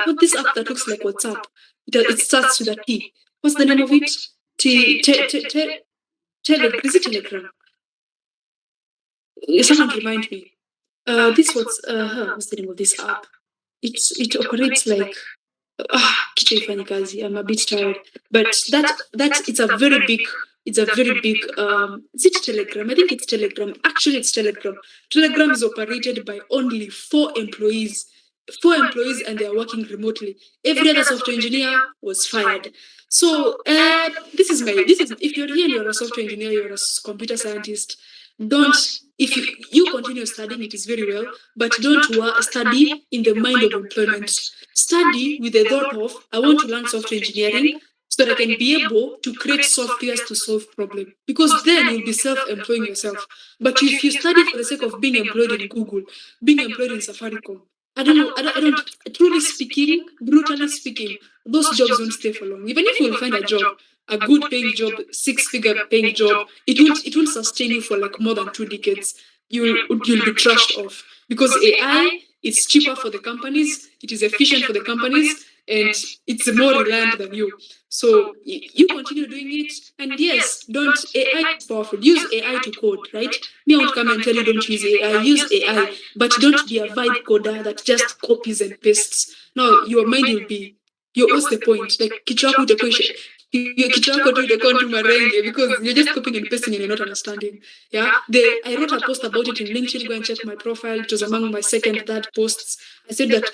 what this app that looks like WhatsApp. It starts with a T. What's the name of it? Is it Telegram? Someone remind me. What's the name of this app? It operates like. kichwa ifanyi kazi, I'm a bit tired. But that it's a very big is it Telegram? I think it's Telegram. Actually it's Telegram. Telegram is operated by only 4 employees. 4 employees and they are working remotely. Every other software engineer was fired. So this is if you're here and you're a software engineer, you're a computer scientist, don't if you continue studying, it is very well, but don't study in the mind of employment. Study with the thought of I want to learn software engineering so that I can be able to create softwares to solve problems. Because then you'll be self-employing yourself. But if you study for the sake of being employed in Google, being employed in Safaricom, I don't know, I don't truly speaking, brutally speaking, those jobs won't stay for long. Even if you'll find a job, a good paying job, six-figure paying job, it won't sustain you for like more than 2 decades. You'll be trashed off because AI is cheaper for the companies, it is efficient for the companies, and it's more reliant than you. So you continue doing it, and yes, don't AI is powerful. Use AI to code, right? Me, I won't come and tell you don't use AI. Use AI, but don't be a vibe coder that just copies and pastes. No, your mind will be what's the point? Like kichwa yako itakuwa kichwa yako tu itakuwa tu marenge because you're just copying and pasting and you're not understanding. Yeah, I wrote a post about it in LinkedIn. Go and check my profile. It was among my second, third posts. I said that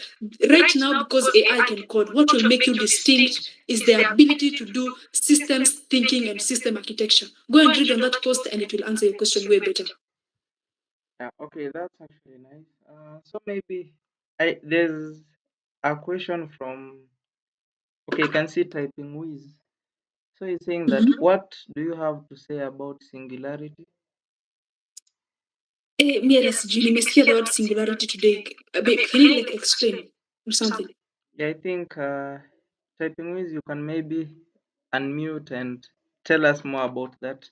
right now, because AI can code, what will make you distinct is the ability to do systems thinking and system architecture. Go and read on that post, and it will answer your question way better. Yeah, okay, that's actually nice. So maybe there's a question from, okay, you can see typing whiz. So he's saying that what do you have to say about singularity? Me hata sijui, nimesikia the word singularity today. Babe, can you like explain or something? Yeah, I think typing whiz, you can maybe unmute and tell us more about that.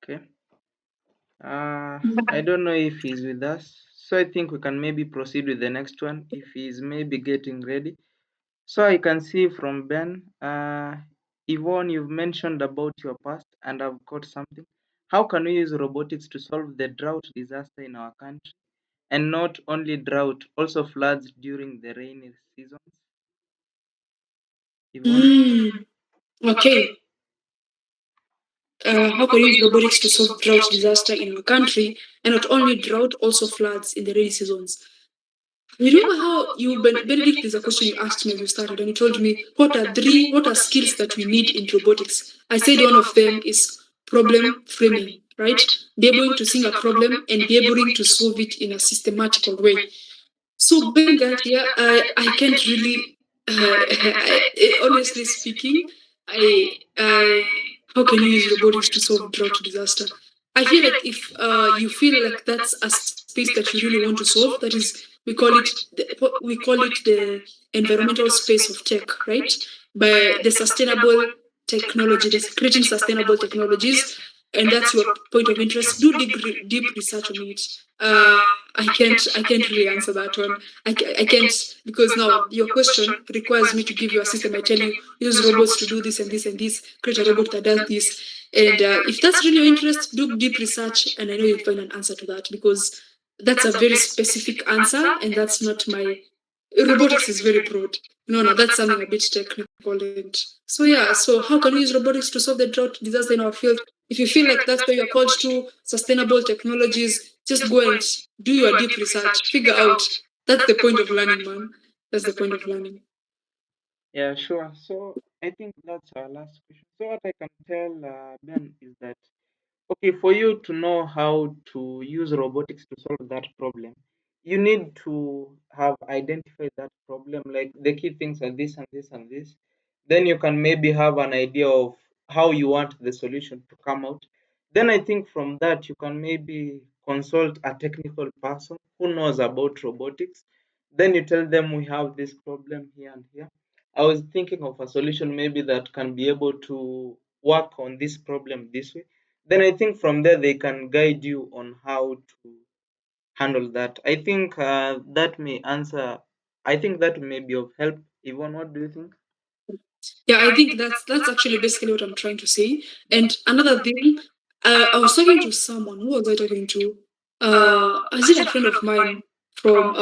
Okay. I don't know if he's with us. So I think we can maybe proceed with the next one if he's maybe getting ready. So I can see from Ben, Yvonne, you've mentioned about your past, and I've got something. How can we use robotics to solve the drought disaster in our country? And not only drought, also floods during the rainy seasons? Yvonne? Okay. How can we use robotics to solve drought disaster in our country, and not only drought, also floods in the rainy seasons? Remember how Benedict, there's a question you asked me as we started, and you told me what are skills that we need in robotics? I said one of them is problem framing, right? Be able to see a problem and be able to solve it in a systematical way. So going that here, I can't really, honestly speaking, I how can you use robotics to solve drought disaster? I feel like if you feel like that's a space that you really want to solve, that is we call it the environmental space of tech, right? By the sustainable technology, creating sustainable technologies, and that's your point of interest. Do deep research on it. I can't really answer that one. I can't because now your question requires me to give you a system. I tell you use robots to do this and this and this. Create a robot that does this. And if that's really your interest, do deep research, and I know you'll find an answer to that because that's a very specific answer, and that's not my robotics is very broad. No, that's something a bit technical. And so yeah, so how can we use robotics to solve the drought disaster in our field? If you feel like that's where you're called to, sustainable technologies, just go and do your deep research, figure out. That's the point of learning, man. That's the point of learning. Yeah, sure. So I think that's our last question. So what I can tell Ben is that, okay, for you to know how to use robotics to solve that problem, you need to have identified that problem. Like the key things are this and this and this. Then you can maybe have an idea of how you want the solution to come out. Then I think from that you can maybe consult a technical person who knows about robotics. Then you tell them we have this problem here and here. I was thinking of a solution maybe that can be able to work on this problem this way. Then I think from there they can guide you on how to handle that. I think that may answer. I think that may be of help. Yvonne, what do you think? Yeah, I think that's actually basically what I'm trying to say. And another thing, I was talking to someone. Who was I talking to? Is it a friend of mine from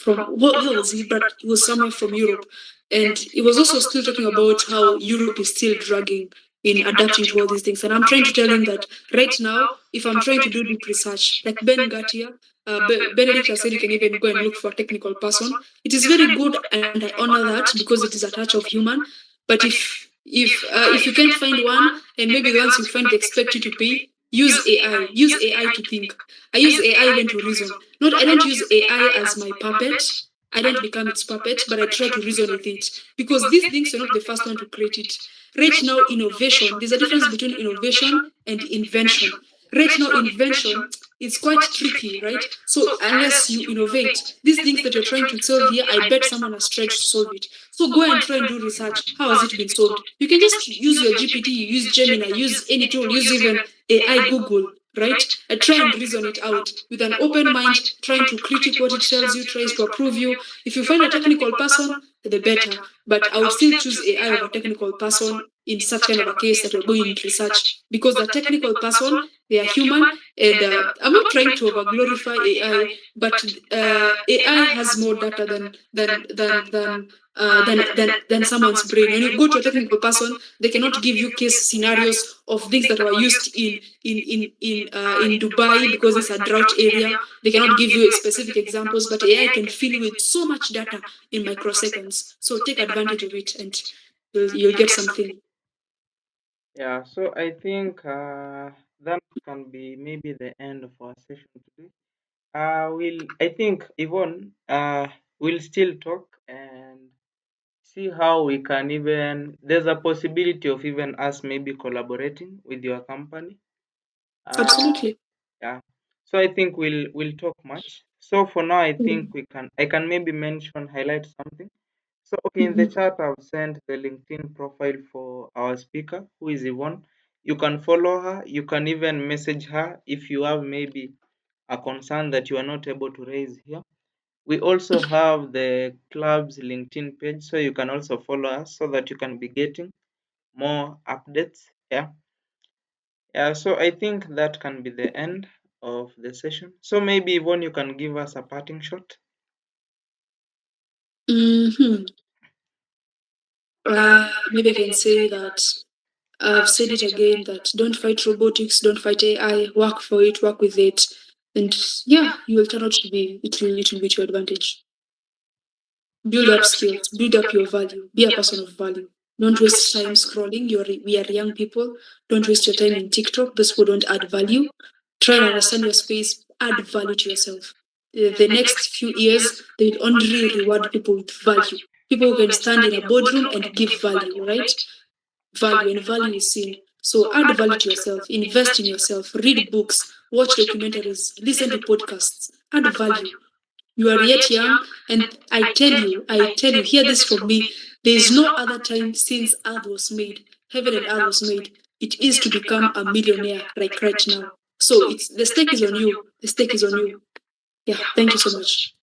where was he? But he was somewhere from Europe, and he was also still talking about how Europe is still dragging in adapting to all these things. And I'm trying to tell him that right now, if I'm trying to do deep research, like Ben Gatia, Benedict has said, you can even go and look for a technical person. It is very good, and I honor that because it is a touch of human. But if you can't find one, and maybe the ones you find they expect you to pay, use AI. Use AI to think. I use AI even to reason. Not I don't use AI as my puppet. I don't become its puppet, but I try to reason with it because these things are not the first one to create it. Right now, innovation. There's a difference between innovation and invention. Right now, invention it's quite tricky, right? So unless you innovate, these things that you're trying to solve here, I bet someone has tried to solve it. So go and try and do research. How has it been solved? You can just use your GPT, use Gemini, use any tool, use even AI Google, right? And try and reason it out with an open mind, trying to critique what it tells you, tries to approve you. If you find a technical person, the better. But I would still choose AI over a technical person in such kind of a case that we're going into research because the technical person they are human, and I'm not trying to over glorify AI, but AI has more data than someone's brain. When you go to a technical person, they cannot give you case scenarios of things that were used in Dubai because it's a drought area. They cannot give you specific examples, but AI can fill you with so much data in microseconds. So take advantage of it, and you'll get something. Yeah, so I think that can be maybe the end of our session today. I think Yvonne, we'll still talk and see how we can even. There's a possibility of even us maybe collaborating with your company. Absolutely. Yeah. So I think we'll talk much. So for now, I think I can maybe mention highlight something. So okay, in the Mhm. chat I've sent the LinkedIn profile for our speaker, who is Yvonne. You can follow her. You can even message her if you have maybe a concern that you are not able to raise here. We also have the club's LinkedIn page, so you can also follow us so that you can be getting more updates. Yeah. Yeah, so I think that can be the end of the session. So maybe Yvonne, you can give us a parting shot. Hmm. Maybe I can say that I've said it again that don't fight robotics, don't fight AI, work for it, work with it. And yeah, you will turn out to be, it will be to your advantage. Build up skills, build up your value, be a person of value. Don't waste time scrolling. We are young people. Don't waste your time in TikTok. Those who don't add value. Try and understand your space, add value to yourself. The next few years, they will only reward people with value. People who can stand in a boardroom and give value, right? Value, and value is seen. So add value to yourself, invest in yourself, read books, watch documentaries, listen to podcasts, add value. You are yet young, and I tell you, hear this from me. There is no other time since earth was made, heaven and earth was made. It is to become a millionaire like right now. So it's the stake is on you. The stake is on you. Yeah, thank you so much.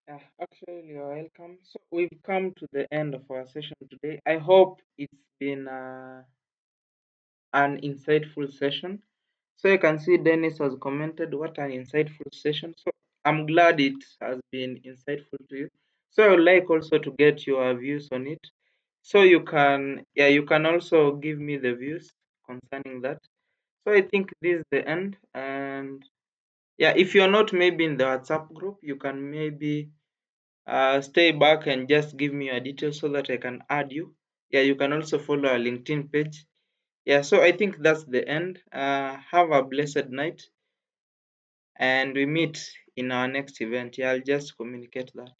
Yeah, actually, you're welcome. So we've come to the end of our session today. I hope it's been an insightful session. So you can see Dennis has commented, what an insightful session. So I'm glad it has been insightful to you. So I would like also to get your views on it. So you can also give me the views concerning that. So I think this is the end. And yeah, if you're not maybe in the WhatsApp group, you can maybe stay back and just give me your details so that I can add you. Yeah, you can also follow our LinkedIn page. Yeah, so I think that's the end. Have a blessed night, and we meet in our next event. Yeah, I'll just communicate that.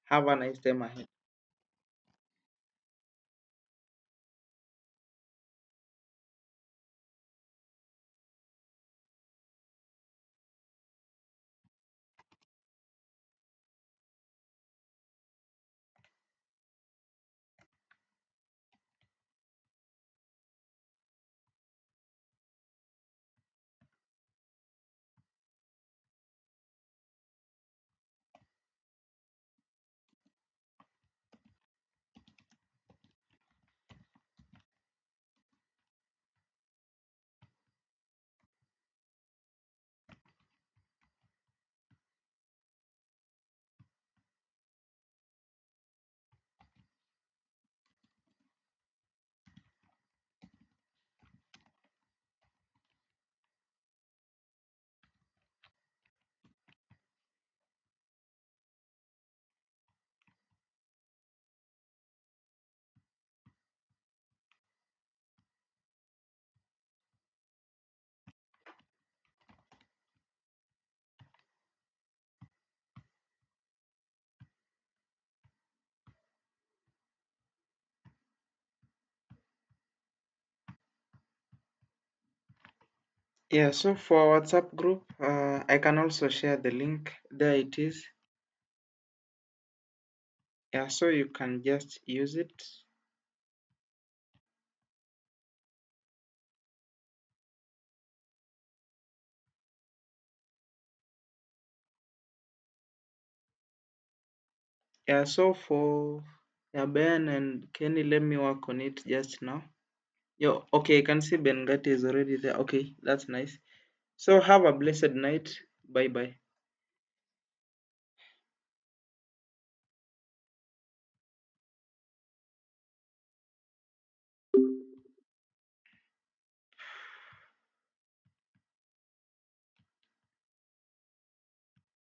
Have a nice time ahead. Yeah, so for WhatsApp group, I can also share the link. There it is. Yeah, so you can just use it. Yeah, so for Ben and Kenny, let me work on it just now. Yo, okay, I can see Ben Gatti is already there. Okay, that's nice. So have a blessed night. Bye bye.